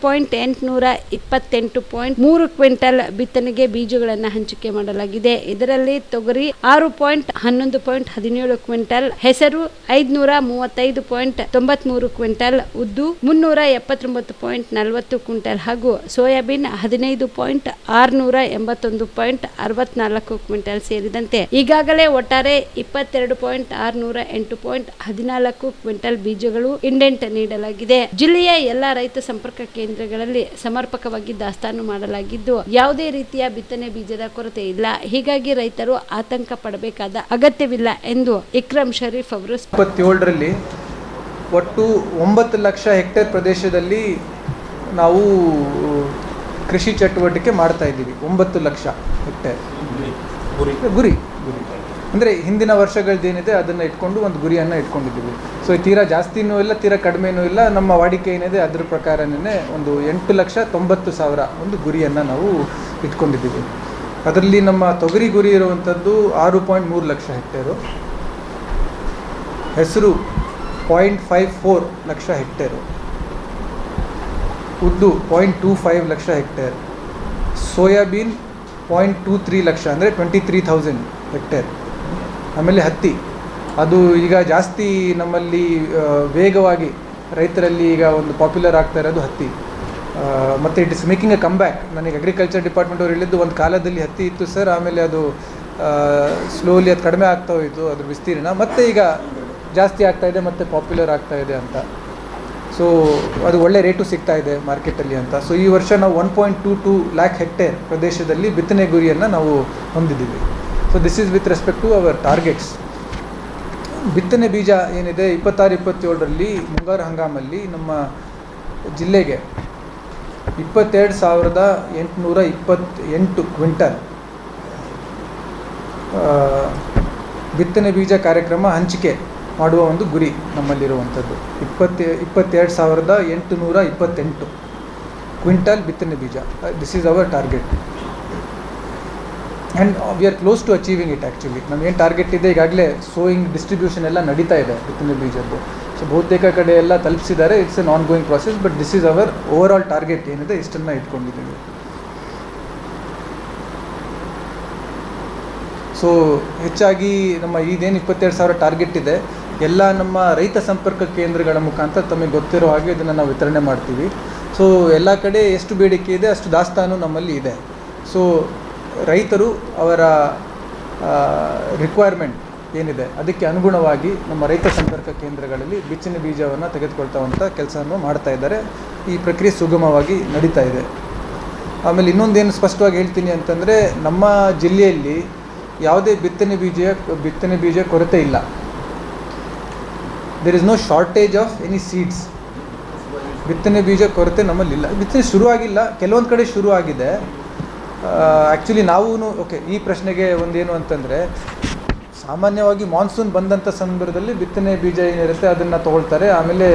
ಕ್ವಿಂಟಲ್ ಬಿತ್ತನೆಗೆ ಬೀಜಗಳನ್ನು ಹಂಚಿಕೆ ಮಾಡಲಾಗಿದೆ. ಇದರಲ್ಲಿ ತೊಗರಿ 6.11.17 ಕ್ವಿಂಟಲ್, ಹೆಸರು 535.93 ಕ್ವಿಂಟಲ್, ಉದ್ದು 379.40 ಕ್ವಿಂಟಲ್ ಹಾಗೂ ಸೋಯಾಬೀನ್ 15.681.64 ಕ್ವಿಂಟಲ್ ಸೇರಿದಂತೆ ಈಗಾಗಲೇ ಒಟ್ಟಾರೆ 22.608.14 ಕ್ವಿಂಟಲ್ ಬೀಜಗಳು ಇಂಡೆಂಟ್ ನೀಡಲಾಗಿದೆ. ಜಿಲ್ಲೆಯ ಎಲ್ಲಾ ರೈತ ಸಂಪರ್ಕ ಕೇಂದ್ರಗಳಲ್ಲಿ ಸಮರ್ಪಕವಾಗಿ ದಾಸ್ತಾನು ಮಾಡಲಾಗಿದ್ದು, ಯಾವುದೇ ರೀತಿಯ ಬಿತ್ತನೆ ಬೀಜದ ಕೊರತೆ ಇಲ್ಲ. ಹೀಗಾಗಿ ರೈತರು ಆತಂಕ ಪಡಬೇಕಾದ ಅಗತ್ಯವಿಲ್ಲ ಎಂದು ಇಕ್ರಮ್ ಶರೀಫ್ ಅವರು 27ರಲ್ಲಿ ಒಟ್ಟು 9 ಲಕ್ಷ ಹೆಕ್ಟೇರ್ ಪ್ರದೇಶದಲ್ಲಿ ನಾವು ಕೃಷಿ ಚಟುವಟಿಕೆ ಮಾಡ್ತಾ ಇದ್ದೀವಿ. 9 ಲಕ್ಷ ಹೆಕ್ಟೇರ್ ಗುರಿ ಅಂದರೆ ಹಿಂದಿನ ವರ್ಷಗಳದ್ದೇನಿದೆ ಅದನ್ನು ಇಟ್ಕೊಂಡು ಒಂದು ಗುರಿಯನ್ನು ಇಟ್ಕೊಂಡಿದ್ದೀವಿ. ಸೊ ತೀರಾ ಜಾಸ್ತಿನೂ ಇಲ್ಲ, ತೀರಾ ಕಡಿಮೆನೂ ಇಲ್ಲ. ನಮ್ಮ ವಾಡಿಕೆ ಏನಿದೆ ಅದರ ಪ್ರಕಾರನೇ ಒಂದು 8,90,000 ಒಂದು ಗುರಿಯನ್ನು ನಾವು ಇಟ್ಕೊಂಡಿದ್ದೀವಿ. ಅದರಲ್ಲಿ ನಮ್ಮ ತೊಗರಿ ಗುರಿ ಇರುವಂಥದ್ದು 6.3 ಲಕ್ಷ ಹೆಕ್ಟೇರು, ಹೆಸರು 0.54 ಲಕ್ಷ ಹೆಕ್ಟೇರು, ಉದ್ದು 0.25 ಲಕ್ಷ ಹೆಕ್ಟೇರ್, ಸೋಯಾಬೀನ್ 0.23 ಲಕ್ಷ ಅಂದರೆ 23,000 ಹೆಕ್ಟೇರ್. ಆಮೇಲೆ ಹತ್ತಿ, ಅದು ಈಗ ಜಾಸ್ತಿ ನಮ್ಮಲ್ಲಿ ವೇಗವಾಗಿ ರೈತರಲ್ಲಿ ಈಗ ಒಂದು ಪಾಪ್ಯುಲರ್ ಆಗ್ತಾ ಇರೋದು ಹತ್ತಿ. ಮತ್ತು it is making A come back. ನನಗೆ ಅಗ್ರಿಕಲ್ಚರ್ ಡಿಪಾರ್ಟ್ಮೆಂಟ್ ಅವ್ರು ಹೇಳಿದ್ದು, ಒಂದು ಕಾಲದಲ್ಲಿ ಹತ್ತಿ ಇತ್ತು ಸರ್, ಆಮೇಲೆ ಅದು ಸ್ಲೋಲಿ ಅದು ಕಡಿಮೆ ಆಗ್ತಾ ಹೋಯಿತು ಅದ್ರ ವಿಸ್ತೀರ್ಣ, ಮತ್ತು ಈಗ ಜಾಸ್ತಿ ಆಗ್ತಾಯಿದೆ ಮತ್ತು ಪಾಪ್ಯುಲರ್ ಆಗ್ತಾಯಿದೆ ಅಂತ. ಸೊ ಅದು ಒಳ್ಳೆ ರೇಟು ಸಿಗ್ತಾ ಇದೆ ಮಾರ್ಕೆಟಲ್ಲಿ ಅಂತ. ಸೊ ಈ ವರ್ಷ ನಾವು 1.22 ಲ್ಯಾಕ್ ಹೆಕ್ಟೇರ್ ಪ್ರದೇಶದಲ್ಲಿ ಬಿತ್ತನೆ ಗುರಿಯನ್ನು ನಾವು ಹೊಂದಿದ್ದೀವಿ. So this is with respect to our targets. ಬಿತ್ತನೆ ಬೀಜ ಏನಿದೆ 26-27ರಲ್ಲಿ ಮುಂಗಾರು ಹಂಗಾಮಲ್ಲಿ ನಮ್ಮ ಜಿಲ್ಲೆಗೆ 22,828 ಕ್ವಿಂಟಲ್ ಬಿತ್ತನೆ ಬೀಜ ಕಾರ್ಯಕ್ರಮ ಹಂಚಿಕೆ ಮಾಡುವ ಒಂದು ಗುರಿ ನಮ್ಮಲ್ಲಿರುವಂಥದ್ದು. 22,828 ಕ್ವಿಂಟಲ್ ಬಿತ್ತನೆ ಬೀಜ. This is our target and we are close to achieving it. Actually ನಮಗೇನು ಟಾರ್ಗೆಟ್ ಇದೆ, ಈಗಾಗಲೇ ಸೋಯಿಂಗ್ ಡಿಸ್ಟ್ರಿಬ್ಯೂಷನ್ ಎಲ್ಲ ನಡೀತಾ ಇದೆ ಬಿತ್ತನೆ ಬೀಜದ್ದು. ಸೊ ಬಹುತೇಕ ಕಡೆ ಎಲ್ಲ ತಲುಪಿಸಿದ್ದಾರೆ. It's an ongoing process, but this is our overall target ಏನಿದೆ ಇಷ್ಟನ್ನು ಇಟ್ಕೊಂಡಿದ್ದೀವಿ. ಸೊ ಹೆಚ್ಚಾಗಿ ನಮ್ಮ ಇದೇನು 22,000 ಟಾರ್ಗೆಟ್ ಇದೆ, ಎಲ್ಲ ನಮ್ಮ ರೈತ ಸಂಪರ್ಕ ಕೇಂದ್ರಗಳ ಮುಖಾಂತರ ತಮಗೆ ಗೊತ್ತಿರೋ ಹಾಗೆ ಇದನ್ನು ನಾವು ವಿತರಣೆ ಮಾಡ್ತೀವಿ. ಸೊ ಎಲ್ಲ ಕಡೆ ಎಷ್ಟು ಬೇಡಿಕೆ ಇದೆ ಅಷ್ಟು ದಾಸ್ತಾನು ನಮ್ಮಲ್ಲಿ ಇದೆ. ಸೊ ರೈತರು ಅವರ ರಿಕ್ವೈರ್ಮೆಂಟ್ ಏನಿದೆ ಅದಕ್ಕೆ ಅನುಗುಣವಾಗಿ ನಮ್ಮ ರೈತ ಸಂಪರ್ಕ ಕೇಂದ್ರಗಳಲ್ಲಿ ಬಿತ್ತನೆ ಬೀಜವನ್ನು ತೆಗೆದುಕೊಳ್ತಾವಂಥ ಕೆಲಸವನ್ನು ಮಾಡ್ತಾ ಇದ್ದಾರೆ. ಈ ಪ್ರಕ್ರಿಯೆ ಸುಗಮವಾಗಿ ನಡೀತಾ ಇದೆ. ಆಮೇಲೆ ಇನ್ನೊಂದೇನು ಸ್ಪಷ್ಟವಾಗಿ ಹೇಳ್ತೀನಿ ಅಂತಂದರೆ, ನಮ್ಮ ಜಿಲ್ಲೆಯಲ್ಲಿ ಯಾವುದೇ ಬಿತ್ತನೆ ಬೀಜ ಕೊರತೆ ಇಲ್ಲ. There is no shortage of any seeds. ಬಿತ್ತನೆ ಬೀಜ ಕೊರತೆ ನಮ್ಮಲ್ಲಿಲ್ಲ. ಬಿತ್ತನೆ ಶುರುವಾಗಿಲ್ಲ, ಕೆಲವೊಂದು ಕಡೆ ಶುರು ಆಗಿದೆ. ಆ್ಯಕ್ಚುಲಿ ನಾವು ಓಕೆ, ಈ ಪ್ರಶ್ನೆಗೆ ಒಂದೇನು ಅಂತಂದರೆ, ಸಾಮಾನ್ಯವಾಗಿ ಮಾನ್ಸೂನ್ ಬಂದಂಥ ಸಂದರ್ಭದಲ್ಲಿ ಬಿತ್ತನೆ ಬೀಜ ಏನಿರುತ್ತೆ ಅದನ್ನು ತೊಗೊಳ್ತಾರೆ, ಆಮೇಲೆ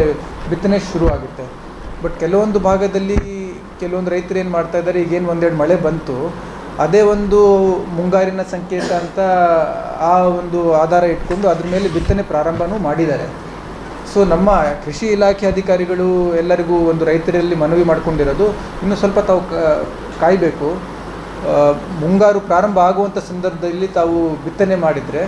ಬಿತ್ತನೆ ಶುರು ಆಗುತ್ತೆ. ಬಟ್ ಕೆಲವೊಂದು ಭಾಗದಲ್ಲಿ ಕೆಲವೊಂದು ರೈತರು ಏನು ಮಾಡ್ತಾ ಇದ್ದಾರೆ, ಈಗೇನು ಒಂದೆರಡು ಮಳೆ ಬಂತು, ಅದೇ ಒಂದು ಮುಂಗಾರಿನ ಸಂಕೇತ ಅಂತ ಆ ಒಂದು ಆಧಾರ ಇಟ್ಕೊಂಡು ಅದ್ರ ಮೇಲೆ ಬಿತ್ತನೆ ಪ್ರಾರಂಭವೂ ಮಾಡಿದ್ದಾರೆ. ಸೊ ನಮ್ಮ ಕೃಷಿ ಇಲಾಖೆ ಅಧಿಕಾರಿಗಳು ಎಲ್ಲರಿಗೂ ಒಂದು ರೈತರಲ್ಲಿ ಮನವಿ ಮಾಡ್ಕೊಂಡಿರೋದು, ಇನ್ನೂ ಸ್ವಲ್ಪ ತಾವು ಕಾಯಬೇಕು. ಮುಂಗಾರು ಪ್ರಾರಂಭ ಆಗುವಂಥ ಸಂದರ್ಭದಲ್ಲಿ ತಾವು ಬಿತ್ತನೆ ಮಾಡಿದರೆ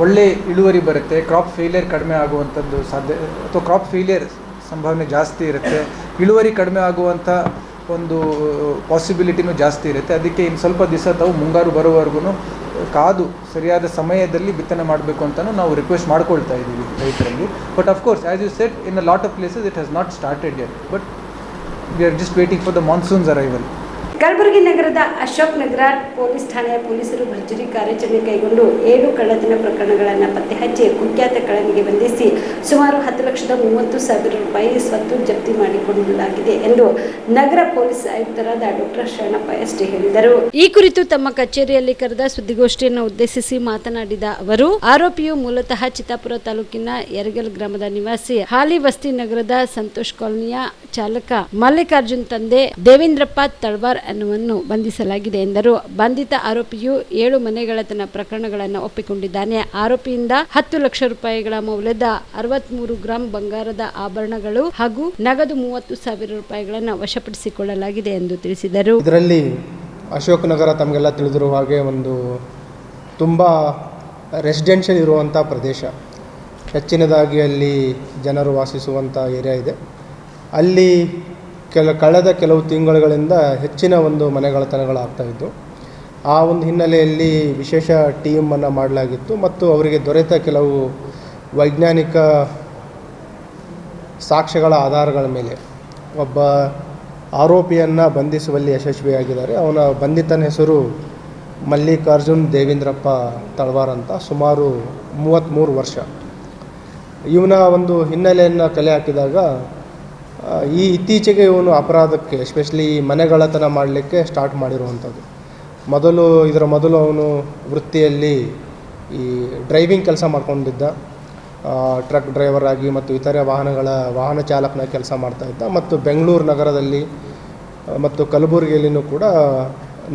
ಒಳ್ಳೆ ಇಳುವರಿ ಬರುತ್ತೆ, ಕ್ರಾಪ್ ಫೇಲಿಯರ್ ಕಡಿಮೆ ಆಗುವಂಥದ್ದು ಸಾಧ್ಯ, ಅಥವಾ ಕ್ರಾಪ್ ಫೇಲಿಯರ್ ಸಂಭಾವನೆ ಜಾಸ್ತಿ ಇರುತ್ತೆ, ಇಳುವರಿ ಕಡಿಮೆ ಆಗುವಂಥ ಒಂದು ಪಾಸಿಬಿಲಿಟಿನೂ ಜಾಸ್ತಿ ಇರುತ್ತೆ. ಅದಕ್ಕೆ ಇನ್ನು ಸ್ವಲ್ಪ ದಿವಸ ತಾವು ಮುಂಗಾರು ಬರೋವರೆಗೂ ಕಾದು ಸರಿಯಾದ ಸಮಯದಲ್ಲಿ ಬಿತ್ತನೆ ಮಾಡಬೇಕು ಅಂತಲೂ ನಾವು ರಿಕ್ವೆಸ್ಟ್ ಮಾಡ್ಕೊಳ್ತಾ ಇದ್ದೀವಿ ರೈತರಲ್ಲಿ. But of course as you said, in a lot of places it has not started yet, but we are just waiting for the monsoon's arrival. Kalaburagi ನಗರದ ಅಶೋಕ್ ನಗರ ಪೊಲೀಸ್ ಠಾಣೆಯ ಪೊಲೀಸರು ಭರ್ಜರಿ ಕಾರ್ಯಾಚರಣೆ ಕೈಗೊಂಡು 7 ಕಳ್ಳತನ ಪ್ರಕರಣಗಳನ್ನು ಪತ್ತೆ ಹಚ್ಚಿ ಕುಖ್ಯಾತ ಕಳ್ಳನಿಗೆ ಬಂಧಿಸಿ ಸುಮಾರು 10,30,30,000 ರೂಪಾಯಿ ಸ್ವತ್ತು ಜಪ್ತಿ ಮಾಡಿಕೊಳ್ಳಲಾಗಿದೆ ಎಂದು ನಗರ ಪೊಲೀಸ್ ಆಯುಕ್ತರಾದ ಡಾಕ್ಟರ್ ಶರಣಪ್ಪ ಎಸ್ಟಿ ಹೇಳಿದರು. ಈ ಕುರಿತು ತಮ್ಮ ಕಚೇರಿಯಲ್ಲಿ ಕರೆದ ಸುದ್ದಿಗೋಷ್ಠಿಯನ್ನು ಉದ್ದೇಶಿಸಿ ಮಾತನಾಡಿದ ಅವರು, ಆರೋಪಿಯು ಮೂಲತಃ ಚಿತ್ತಾಪುರ ತಾಲೂಕಿನ ಯರಗಲ್ ಗ್ರಾಮದ ನಿವಾಸಿ, ಹಾಲಿ ವಸ್ತಿ ನಗರದ ಸಂತೋಷ್ ಕಾಲೋನಿಯ ಚಾಲಕ ಮಲ್ಲಿಕಾರ್ಜುನ್ ತಂದೆ ದೇವೇಂದ್ರಪ್ಪ ತಳವಾರ್ ಅನ್ನುವನ್ನು ಬಂಧಿಸಲಾಗಿದೆ ಎಂದರು. ಬಂಧಿತ ಆರೋಪಿಯು 7 ಮನೆಗಳತನ ಪ್ರಕರಣಗಳನ್ನು ಒಪ್ಪಿಕೊಂಡಿದ್ದಾನೆ. ಆರೋಪಿಯಿಂದ 10 ಲಕ್ಷ ರೂಪಾಯಿಗಳ ಮೌಲ್ಯದ 63 ಗ್ರಾಂ ಬಂಗಾರದ ಆಭರಣಗಳು ಹಾಗೂ ನಗದು 30,000 ರೂಪಾಯಿಗಳನ್ನು ವಶಪಡಿಸಿಕೊಳ್ಳಲಾಗಿದೆ ಎಂದು ತಿಳಿಸಿದರು. ಇದರಲ್ಲಿ ಅಶೋಕ್ ನಗರ ತಮಗೆಲ್ಲ ತಿಳಿದಿರುವ ಹಾಗೆ ಒಂದು ತುಂಬ ರೆಸಿಡೆನ್ಷಿಯಲ್ ಇರುವಂಥ ಪ್ರದೇಶ, ಹೆಚ್ಚಿನದಾಗಿ ಅಲ್ಲಿ ಜನರು ವಾಸಿಸುವಂಥ ಏರಿಯಾ ಇದೆ. ಅಲ್ಲಿ ಕಳೆದ ಕೆಲವು ತಿಂಗಳುಗಳಿಂದ ಹೆಚ್ಚಿನ ಒಂದು ಮನೆಗಳತನಗಳಾಗ್ತಾಯಿದ್ದು, ಆ ಒಂದು ಹಿನ್ನೆಲೆಯಲ್ಲಿ ವಿಶೇಷ ಟೀಮನ್ನು ಮಾಡಲಾಗಿತ್ತು ಮತ್ತು ಅವರಿಗೆ ದೊರೆತ ಕೆಲವು ವೈಜ್ಞಾನಿಕ ಸಾಕ್ಷ್ಯಗಳ ಆಧಾರಗಳ ಮೇಲೆ ಒಬ್ಬ ಆರೋಪಿಯನ್ನು ಬಂಧಿಸುವಲ್ಲಿ ಯಶಸ್ವಿಯಾಗಿದ್ದಾರೆ. ಅವನ ಬಂಧಿತನ ಹೆಸರು ಮಲ್ಲಿಕಾರ್ಜುನ್ ದೇವೇಂದ್ರಪ್ಪ ತಳವಾರ್ ಅಂತ, ಸುಮಾರು 33 ವರ್ಷ. ಇವನ ಒಂದು ಹಿನ್ನೆಲೆಯನ್ನು ಕಲೆ ಹಾಕಿದಾಗ ಈ ಇತ್ತೀಚೆಗೆ ಇವನು ಅಪರಾಧಕ್ಕೆ ಎಸ್ಪೆಷಲಿ ಮನೆಗಳತನ ಮಾಡಲಿಕ್ಕೆ ಸ್ಟಾರ್ಟ್ ಮಾಡಿರುವಂಥದ್ದು. ಇದರ ಮೊದಲು ಅವನು ವೃತ್ತಿಯಲ್ಲಿ ಈ ಡ್ರೈವಿಂಗ್ ಕೆಲಸ ಮಾಡ್ಕೊಂಡಿದ್ದ, ಟ್ರಕ್ ಡ್ರೈವರ್ ಆಗಿ ಮತ್ತು ಇತರೆ ವಾಹನ ಚಾಲಕನ ಕೆಲಸ ಮಾಡ್ತಾಯಿದ್ದ ಮತ್ತು ಬೆಂಗಳೂರು ನಗರದಲ್ಲಿ ಮತ್ತು ಕಲಬುರಗಿಯಲ್ಲಿಯೂ ಕೂಡ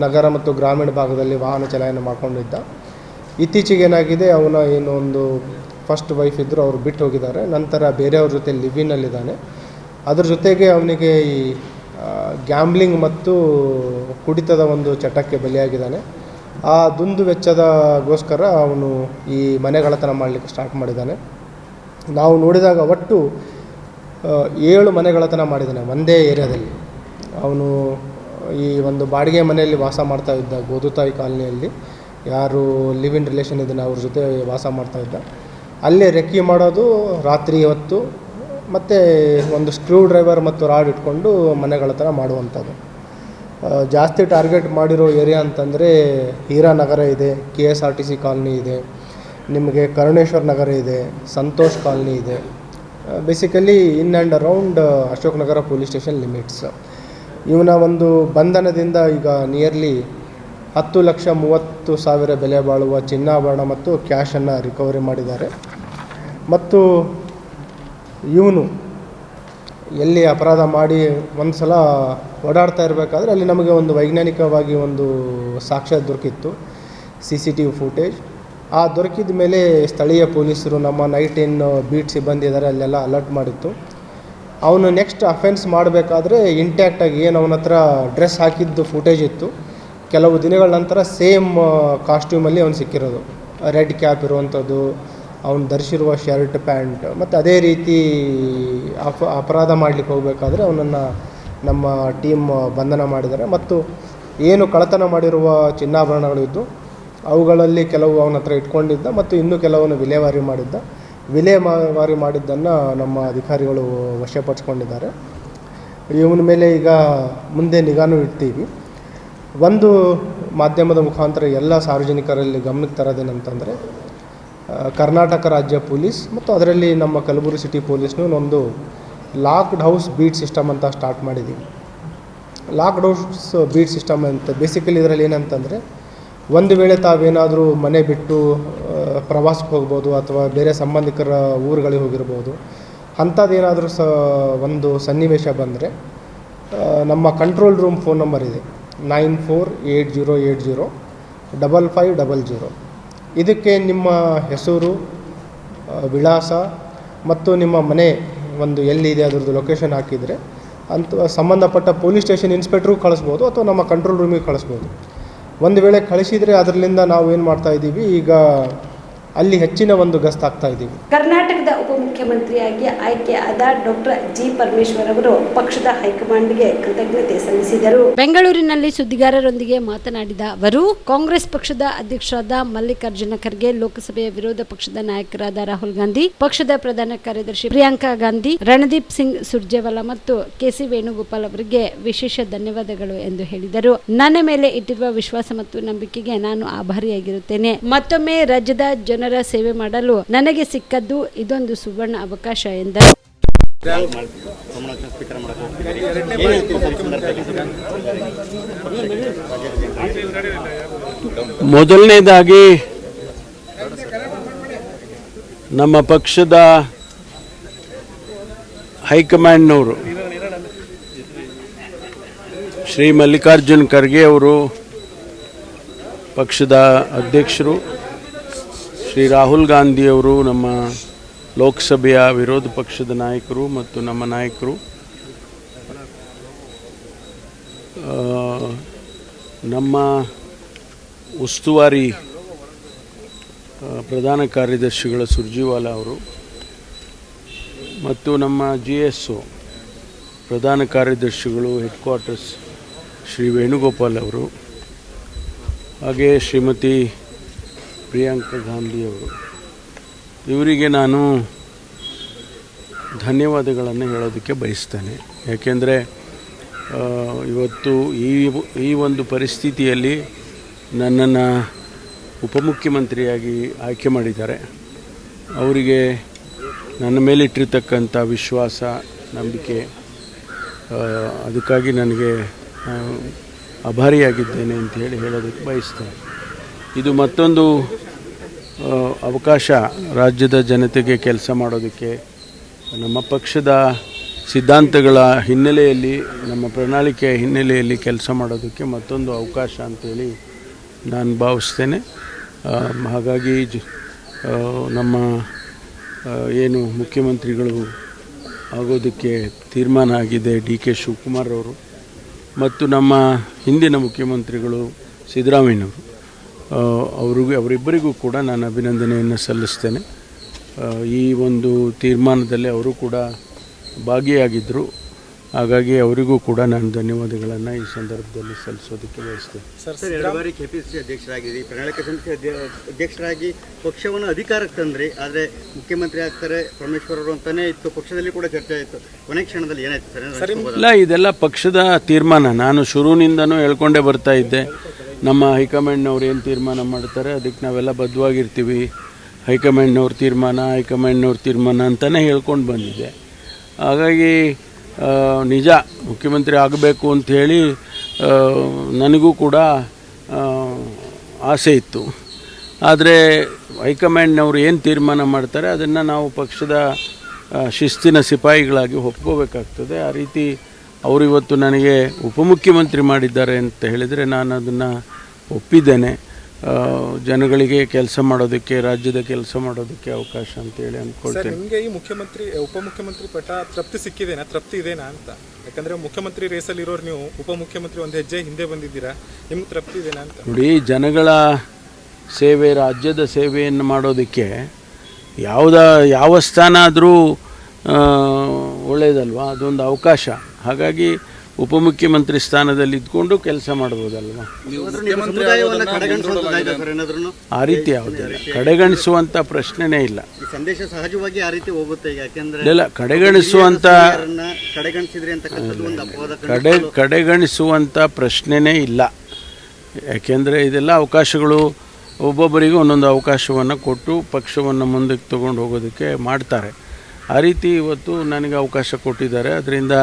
ನಗರ ಮತ್ತು ಗ್ರಾಮೀಣ ಭಾಗದಲ್ಲಿ ವಾಹನ ಚಲಾವಣೆ ಮಾಡ್ಕೊಂಡಿದ್ದ. ಇತ್ತೀಚೆಗೆ ಏನಾಗಿದೆ, ಅವನ ಏನು ಒಂದು ಫಸ್ಟ್ ವೈಫ್ ಇದ್ದರು, ಅವರು ಬಿಟ್ಟು ಹೋಗಿದ್ದಾರೆ. ನಂತರ ಬೇರೆಯವ್ರ ಜೊತೆ ಲಿವಿನಲ್ಲಿದ್ದಾನೆ. ಅದ್ರ ಜೊತೆಗೆ ಅವನಿಗೆ ಈ ಗ್ಯಾಮ್ಲಿಂಗ್ ಮತ್ತು ಕುಡಿತದ ಒಂದು ಚಟಕ್ಕೆ ಬಲಿಯಾಗಿದ್ದಾನೆ. ಆ ದುಂದು ವೆಚ್ಚದಗೋಸ್ಕರ ಅವನು ಈ ಮನೆಗಳತನ ಮಾಡಲಿಕ್ಕೆ ಸ್ಟಾರ್ಟ್ ಮಾಡಿದ್ದಾನೆ. ನಾವು ನೋಡಿದಾಗ ಒಟ್ಟು 7 ಮನೆಗಳತನ ಮಾಡಿದ್ದಾನೆ ಒಂದೇ ಏರಿಯಾದಲ್ಲಿ. ಅವನು ಈ ಒಂದು ಬಾಡಿಗೆ ಮನೆಯಲ್ಲಿ ವಾಸ ಮಾಡ್ತಾ ಇದ್ದ, ಗೋದುತಾಯಿ ಕಾಲನಿಯಲ್ಲಿ ಯಾರು ಲಿವ್ ಇನ್ ರಿಲೇಷನ್ ಇದ್ದಾನೆ ಅವ್ರ ಜೊತೆ ವಾಸ ಮಾಡ್ತಾಯಿದ್ದ. ಅಲ್ಲೇ ರೆಕ್ಕಿ ಮಾಡೋದು ರಾತ್ರಿ ಹೊತ್ತು, ಮತ್ತು ಒಂದು ಸ್ಕ್ರೂ ಡ್ರೈವರ್ ಮತ್ತು ರಾಡ್ ಇಟ್ಕೊಂಡು ಮನೆಗಳತನ ಮಾಡುವಂಥದ್ದು. ಜಾಸ್ತಿ ಟಾರ್ಗೆಟ್ ಮಾಡಿರೋ ಏರಿಯಾ ಅಂತಂದರೆ ಹೀರಾನಗರ ಇದೆ, KSRTC ಕಾಲನಿ ಇದೆ, ನಿಮಗೆ ಕರುಣೇಶ್ವರ್ ನಗರ ಇದೆ, ಸಂತೋಷ್ ಕಾಲನಿ ಇದೆ. Basically in and around Ashok Nagar police station limits. ಇವನ ಒಂದು ಬಂಧನದಿಂದ ಈಗ ನಿಯರ್ಲಿ 10,30,000 ಬೆಲೆ ಬಾಳುವ ಚಿನ್ನಾಭರಣ ಮತ್ತು ಕ್ಯಾಶನ್ನು ರಿಕವರಿ ಮಾಡಿದ್ದಾರೆ. ಮತ್ತು ಇವನು ಎಲ್ಲಿ ಅಪರಾಧ ಮಾಡಿ ಒಂದು ಸಲ ಓಡಾಡ್ತಾ ಇರಬೇಕಾದ್ರೆ ಅಲ್ಲಿ ನಮಗೆ ಒಂದು ವೈಜ್ಞಾನಿಕವಾಗಿ ಒಂದು ಸಾಕ್ಷ್ಯ ದೊರಕಿತ್ತು, CCTV ಫುಟೇಜ್. ಆ ದೊರಕಿದ ಮೇಲೆ ಸ್ಥಳೀಯ ಪೊಲೀಸರು, ನಮ್ಮ ನೈಟ್ ಏನು ಬೀಟ್ ಸಿಬ್ಬಂದಿ ಇದ್ದಾರೆ ಅಲ್ಲೆಲ್ಲ ಅಲರ್ಟ್ ಮಾಡಿತ್ತು. ಅವನು ನೆಕ್ಸ್ಟ್ ಅಫೆನ್ಸ್ ಮಾಡಬೇಕಾದ್ರೆ ಇಂಟ್ಯಾಕ್ಟಾಗಿ ಏನು ಅವನ ಹತ್ರ ಡ್ರೆಸ್ ಹಾಕಿದ್ದು ಫುಟೇಜ್ ಇತ್ತು. ಕೆಲವು ದಿನಗಳ ನಂತರ ಸೇಮ್ ಕಾಸ್ಟ್ಯೂಮಲ್ಲಿ ಅವನು ಸಿಕ್ಕಿರೋದು, ರೆಡ್ ಕ್ಯಾಪ್ ಇರುವಂಥದ್ದು, ಅವನು ಧರಿಸಿರುವ ಶರ್ಟ್ ಪ್ಯಾಂಟ್. ಮತ್ತು ಅದೇ ರೀತಿ ಅಪರಾಧ ಮಾಡಲಿಕ್ಕೆ ಹೋಗಬೇಕಾದ್ರೆ ಅವನನ್ನು ನಮ್ಮ ಟೀಮ್ ಬಂಧನ ಮಾಡಿದ್ದಾರೆ. ಮತ್ತು ಏನು ಕಳ್ಳತನ ಮಾಡಿರುವ ಚಿನ್ನಾಭರಣಗಳಿದ್ದು ಅವುಗಳಲ್ಲಿ ಕೆಲವು ಅವನ ಹತ್ರ ಇಟ್ಕೊಂಡಿದ್ದ ಮತ್ತು ಇನ್ನೂ ಕೆಲವನ್ನು ವಿಲೇವಾರಿ ಮಾಡಿದ್ದನ್ನು ನಮ್ಮ ಅಧಿಕಾರಿಗಳು ವಶಪಡಿಸ್ಕೊಂಡಿದ್ದಾರೆ. ಇವನ ಮೇಲೆ ಈಗ ಮುಂದೆ ನಿಗಾನೂ ಇಡ್ತೀವಿ. ಒಂದು ಮಾಧ್ಯಮದ ಮುಖಾಂತರ ಎಲ್ಲ ಸಾರ್ವಜನಿಕರಲ್ಲಿ ಗಮನಕ್ಕೆ ತರೋದೇನಂತಂದರೆ, ಕರ್ನಾಟಕ ರಾಜ್ಯ ಪೊಲೀಸ್ ಮತ್ತು ಅದರಲ್ಲಿ ನಮ್ಮ ಕಲಬುರಗಿ ಸಿಟಿ ಪೊಲೀಸ್ನೂ ಒಂದು ಲಾಕ್ಡ್ ಹೌಸ್ ಬೀಟ್ ಸಿಸ್ಟಮ್ ಅಂತ ಸ್ಟಾರ್ಟ್ ಮಾಡಿದ್ದೀವಿ. ಲಾಕ್ಡ್ ಹೌಸ್ ಬೀಟ್ ಸಿಸ್ಟಮ್ ಅಂತ ಬೇಸಿಕಲಿ ಇದರಲ್ಲಿ ಏನಂತಂದರೆ, ಒಂದು ವೇಳೆ ತಾವೇನಾದರೂ ಮನೆ ಬಿಟ್ಟು ಪ್ರವಾಸಕ್ಕೆ ಹೋಗ್ಬೋದು ಅಥವಾ ಬೇರೆ ಸಂಬಂಧಿಕರ ಊರುಗಳಿಗೆ ಹೋಗಿರ್ಬೋದು, ಅಂಥದ್ದೇನಾದರೂ ಒಂದು ಸನ್ನಿವೇಶ ಬಂದರೆ ನಮ್ಮ ಕಂಟ್ರೋಲ್ ರೂಮ್ ಫೋನ್ ನಂಬರ್ ಇದೆ 9480805500. ಇದಕ್ಕೆ ನಿಮ್ಮ ಹೆಸರು, ವಿಳಾಸ ಮತ್ತು ನಿಮ್ಮ ಮನೆ ಒಂದು ಎಲ್ಲಿದೆ ಅದರದ್ದು ಲೊಕೇಶನ್ ಹಾಕಿದರೆ ಅಂತ ಸಂಬಂಧಪಟ್ಟ ಪೊಲೀಸ್ ಸ್ಟೇಷನ್ ಇನ್ಸ್ಪೆಕ್ಟ್ರಿಗೂ ಕಳಿಸ್ಬೋದು ಅಥವಾ ನಮ್ಮ ಕಂಟ್ರೋಲ್ ರೂಮಿಗೆ ಕಳಿಸ್ಬೋದು. ಒಂದು ವೇಳೆ ಕಳಿಸಿದರೆ ಅದರಿಂದ ನಾವು ಏನು ಮಾಡ್ತಾಯಿದ್ದೀವಿ, ಈಗ ಅಲ್ಲಿ ಹೆಚ್ಚಿನ ಒಂದು ಗಸ್ತಾಗ್ತಾ ಇದ್ದೀವಿ. ಕರ್ನಾಟಕದ ಉಪಮುಖ್ಯಮಂತ್ರಿಯಾಗಿ ಆಯ್ಕೆಯಾದ ಡಾಕ್ಟರ್ ಜಿ ಪರಮೇಶ್ವರ್ ಅವರು ಪಕ್ಷದ ಹೈಕಮಾಂಡ್ಗೆ ಕೃತಜ್ಞತೆ ಸಲ್ಲಿಸಿದರು. ಬೆಂಗಳೂರಿನಲ್ಲಿ ಸುದ್ದಿಗಾರರೊಂದಿಗೆ ಮಾತನಾಡಿದ ಅವರು, ಕಾಂಗ್ರೆಸ್ ಪಕ್ಷದ ಅಧ್ಯಕ್ಷರಾದ ಮಲ್ಲಿಕಾರ್ಜುನ ಖರ್ಗೆ, ಲೋಕಸಭೆಯ ವಿರೋಧ ಪಕ್ಷದ ನಾಯಕರಾದ ರಾಹುಲ್ ಗಾಂಧಿ, ಪಕ್ಷದ ಪ್ರಧಾನ ಕಾರ್ಯದರ್ಶಿ ಪ್ರಿಯಾಂಕಾ ಗಾಂಧಿ, ರಣದೀಪ್ ಸಿಂಗ್ ಸುರ್ಜೇವಾಲಾ ಮತ್ತು ಕೆಸಿ ವೇಣುಗೋಪಾಲ್ ಅವರಿಗೆ ವಿಶೇಷ ಧನ್ಯವಾದಗಳು ಎಂದು ಹೇಳಿದರು. ನನ್ನ ಮೇಲೆ ಇಟ್ಟಿರುವ ವಿಶ್ವಾಸ ಮತ್ತು ನಂಬಿಕೆಗೆ ನಾನು ಆಭಾರಿಯಾಗಿರುತ್ತೇನೆ. ಮತ್ತೊಮ್ಮೆ ರಾಜ್ಯದ ಜನರ ಸೇವೆ ಮಾಡಲು ನನಗೆ ಸಿಕ್ಕದ್ದು ಇದೊಂದು ಸುವರ್ಣ ಅವಕಾಶ ಎಂದರು. ಮೊದಲನೇದಾಗಿ ನಮ್ಮ ಪಕ್ಷದ ಹೈಕಮಾಂಡ್ನವರು ಶ್ರೀ ಮಲ್ಲಿಕಾರ್ಜುನ್ ಖರ್ಗೆ ಅವರು, ಪಕ್ಷದ ಅಧ್ಯಕ್ಷರು ಶ್ರೀ ರಾಹುಲ್ ಗಾಂಧಿಯವರು, ನಮ್ಮ ಲೋಕಸಭೆಯ ವಿರೋಧ ಪಕ್ಷದ ನಾಯಕರು ಮತ್ತು ನಮ್ಮ ನಾಯಕರು, ನಮ್ಮ ಉಸ್ತುವಾರಿ ಪ್ರಧಾನ ಕಾರ್ಯದರ್ಶಿಗಳ ಸುರ್ಜೇವಾಲಾ ಅವರು ಮತ್ತು ನಮ್ಮ GSO ಪ್ರಧಾನ ಕಾರ್ಯದರ್ಶಿಗಳು ಹೆಡ್ ಕ್ವಾರ್ಟರ್ಸ್ ಶ್ರೀ ವೇಣುಗೋಪಾಲ್ ಅವರು, ಹಾಗೆ ಶ್ರೀಮತಿ ಪ್ರಿಯಾಂಕಾ ಗಾಂಧಿಯವರು, ಇವರಿಗೆ ನಾನು ಧನ್ಯವಾದಗಳನ್ನು ಹೇಳೋದಕ್ಕೆ ಬಯಸ್ತೇನೆ. ಯಾಕೆಂದರೆ ಇವತ್ತು ಈ ಒಂದು ಪರಿಸ್ಥಿತಿಯಲ್ಲಿ ನನ್ನನ್ನು ಉಪಮುಖ್ಯಮಂತ್ರಿಯಾಗಿ ಆಯ್ಕೆ ಮಾಡಿದ್ದಾರೆ. ಅವರಿಗೆ ನನ್ನ ಮೇಲಿಟ್ಟಿರ್ತಕ್ಕಂಥ ವಿಶ್ವಾಸ, ನಂಬಿಕೆ, ಅದಕ್ಕಾಗಿ ನನಗೆ ಆಭಾರಿಯಾಗಿದ್ದೇನೆ ಅಂತ ಹೇಳೋದಕ್ಕೆ ಬಯಸ್ತೇನೆ. ಇದು ಮತ್ತೊಂದು ಅವಕಾಶ ರಾಜ್ಯದ ಜನತೆಗೆ ಕೆಲಸ ಮಾಡೋದಕ್ಕೆ, ನಮ್ಮ ಪಕ್ಷದ ಸಿದ್ಧಾಂತಗಳ ಹಿನ್ನೆಲೆಯಲ್ಲಿ, ನಮ್ಮ ಪ್ರಣಾಳಿಕೆಯ ಹಿನ್ನೆಲೆಯಲ್ಲಿ ಕೆಲಸ ಮಾಡೋದಕ್ಕೆ ಮತ್ತೊಂದು ಅವಕಾಶ ಅಂತೇಳಿ ನಾನು ಭಾವಿಸ್ತೇನೆ. ಹಾಗಾಗಿ ನಮ್ಮ ಏನು ಮುಖ್ಯಮಂತ್ರಿಗಳು ಆಗೋದಕ್ಕೆ ತೀರ್ಮಾನ ಆಗಿದೆ DK ಶಿವಕುಮಾರ್ ಅವರು ಮತ್ತು ನಮ್ಮ ಹಿಂದಿನ ಮುಖ್ಯಮಂತ್ರಿಗಳು ಸಿದ್ದರಾಮಯ್ಯನವರು, ಅವರಿಬ್ಬರಿಗೂ ಕೂಡ ನಾನು ಅಭಿನಂದನೆಯನ್ನು ಸಲ್ಲಿಸ್ತೇನೆ. ಈ ಒಂದು ತೀರ್ಮಾನದಲ್ಲಿ ಅವರು ಕೂಡ ಭಾಗಿಯಾಗಿದ್ದರು. ಹಾಗಾಗಿ ಅವರಿಗೂ ಕೂಡ ನಾನು ಧನ್ಯವಾದಗಳನ್ನು ಈ ಸಂದರ್ಭದಲ್ಲಿ ಸಲ್ಲಿಸೋದಕ್ಕೆ ಬಯಸ್ತೇನೆ. ಸರ್, 2 ಬಾರಿ KPCC ಅಧ್ಯಕ್ಷರಾಗಿದ್ರಿ, ಪ್ರಣಾಳಿಕೆ ಸಮಿತಿ ಅಧ್ಯಕ್ಷರಾಗಿ ಪಕ್ಷವನ್ನು ಅಧಿಕಾರಕ್ಕೆ ತಂದ್ರಿ. ಆದರೆ ಮುಖ್ಯಮಂತ್ರಿ ಆಗ್ತಾರೆ ಪರಮೇಶ್ವರ್ ಅವರು ಅಂತಲೇ ಇತ್ತು, ಪಕ್ಷದಲ್ಲಿ ಕೂಡ ಚರ್ಚೆ ಆಯಿತು. ಕೊನೆ ಕ್ಷಣದಲ್ಲಿ ಏನಾಯಿತು ಸರ್? ಇಲ್ಲ, ಇದೆಲ್ಲ ಪಕ್ಷದ ತೀರ್ಮಾನ. ನಾನು ಶುರುವಿನಿಂದನೂ ಹೇಳ್ಕೊಂಡೇ ಬರ್ತಾ ಇದ್ದೆ, ನಮ್ಮ ಹೈಕಮಾಂಡ್ನವ್ರು ಏನು ತೀರ್ಮಾನ ಮಾಡ್ತಾರೆ ಅದಕ್ಕೆ ನಾವೆಲ್ಲ ಬದ್ಧವಾಗಿರ್ತೀವಿ. ಹೈಕಮಾಂಡ್ನವ್ರ ತೀರ್ಮಾನ ಅಂತಲೇ ಹೇಳ್ಕೊಂಡು ಬಂದಿದ್ದೆ. ಹಾಗಾಗಿ ನಿಜ ಮುಖ್ಯಮಂತ್ರಿ ಆಗಬೇಕು ಅಂಥೇಳಿ ನನಗೂ ಕೂಡ ಆಸೆ ಇತ್ತು. ಆದರೆ ಹೈಕಮಾಂಡ್ನವರು ಏನು ತೀರ್ಮಾನ ಮಾಡ್ತಾರೆ ಅದನ್ನು ನಾವು ಪಕ್ಷದ ಶಿಸ್ತಿನ ಸಿಪಾಯಿಗಳಾಗಿ ಒಪ್ಕೋಬೇಕಾಗ್ತದೆ. ಆ ರೀತಿ ಅವರು ಇವತ್ತು ನನಗೆ ಉಪಮುಖ್ಯಮಂತ್ರಿ ಮಾಡಿದ್ದಾರೆ ಅಂತ ಹೇಳಿದರೆ ನಾನು ಅದನ್ನು ಒಪ್ಪಿದ್ದೇನೆ. ಜನಗಳಿಗೆ ಕೆಲಸ ಮಾಡೋದಕ್ಕೆ, ರಾಜ್ಯದ ಕೆಲಸ ಮಾಡೋದಕ್ಕೆ ಅವಕಾಶ ಅಂತೇಳಿ ಅಂದ್ಕೊಳ್ತೇನೆ. ನಿಮಗೆ ಈ ಉಪಮುಖ್ಯಮಂತ್ರಿ ಪಟ್ಟ ತೃಪ್ತಿ ಇದೆನಾ ಅಂತ? ಯಾಕಂದರೆ ಮುಖ್ಯಮಂತ್ರಿ ರೇಸಲ್ಲಿರೋರು ನೀವು, ಉಪಮುಖ್ಯಮಂತ್ರಿ ಒಂದು ಹೆಜ್ಜೆ ಹಿಂದೆ ಬಂದಿದ್ದೀರಾ, ನಿಮ್ಗೆ ತೃಪ್ತಿ ಇದೆನಾ ಅಂತ? ನೋಡಿ, ಜನಗಳ ಸೇವೆ, ರಾಜ್ಯದ ಸೇವೆಯನ್ನು ಮಾಡೋದಕ್ಕೆ ಯಾವ ಸ್ಥಾನ ಆದರೂ ಒಳ್ಳೆಯದಲ್ವಾ, ಅದೊಂದು ಅವಕಾಶ. ಹಾಗಾಗಿ ಉಪಮುಖ್ಯಮಂತ್ರಿ ಸ್ಥಾನದಲ್ಲಿ ಇದ್ಕೊಂಡು ಕೆಲಸ ಮಾಡ್ಬೋದಲ್ವ. ಆ ರೀತಿ ಯಾವುದಿಲ್ಲ, ಕಡೆಗಣಿಸುವಂಥ ಪ್ರಶ್ನೆನೇ ಇಲ್ಲ. ಸಂದೇಶ ಸಹಜವಾಗಿ ಆ ರೀತಿ ಹೋಗುತ್ತೆ. ಇಲ್ಲ, ಕಡೆಗಣಿಸುವಂಥ ಪ್ರಶ್ನೆನೇ ಇಲ್ಲ. ಯಾಕೆಂದರೆ ಇದೆಲ್ಲ ಅವಕಾಶಗಳು, ಒಬ್ಬೊಬ್ಬರಿಗೂ ಒಂದೊಂದು ಅವಕಾಶವನ್ನು ಕೊಟ್ಟು ಪಕ್ಷವನ್ನು ಮುಂದಕ್ಕೆ ತಗೊಂಡು ಹೋಗೋದಕ್ಕೆ ಮಾಡ್ತಾರೆ. ಆ ರೀತಿ ಇವತ್ತು ನನಗೆ ಅವಕಾಶ ಕೊಟ್ಟಿದ್ದಾರೆ. ಅದರಿಂದ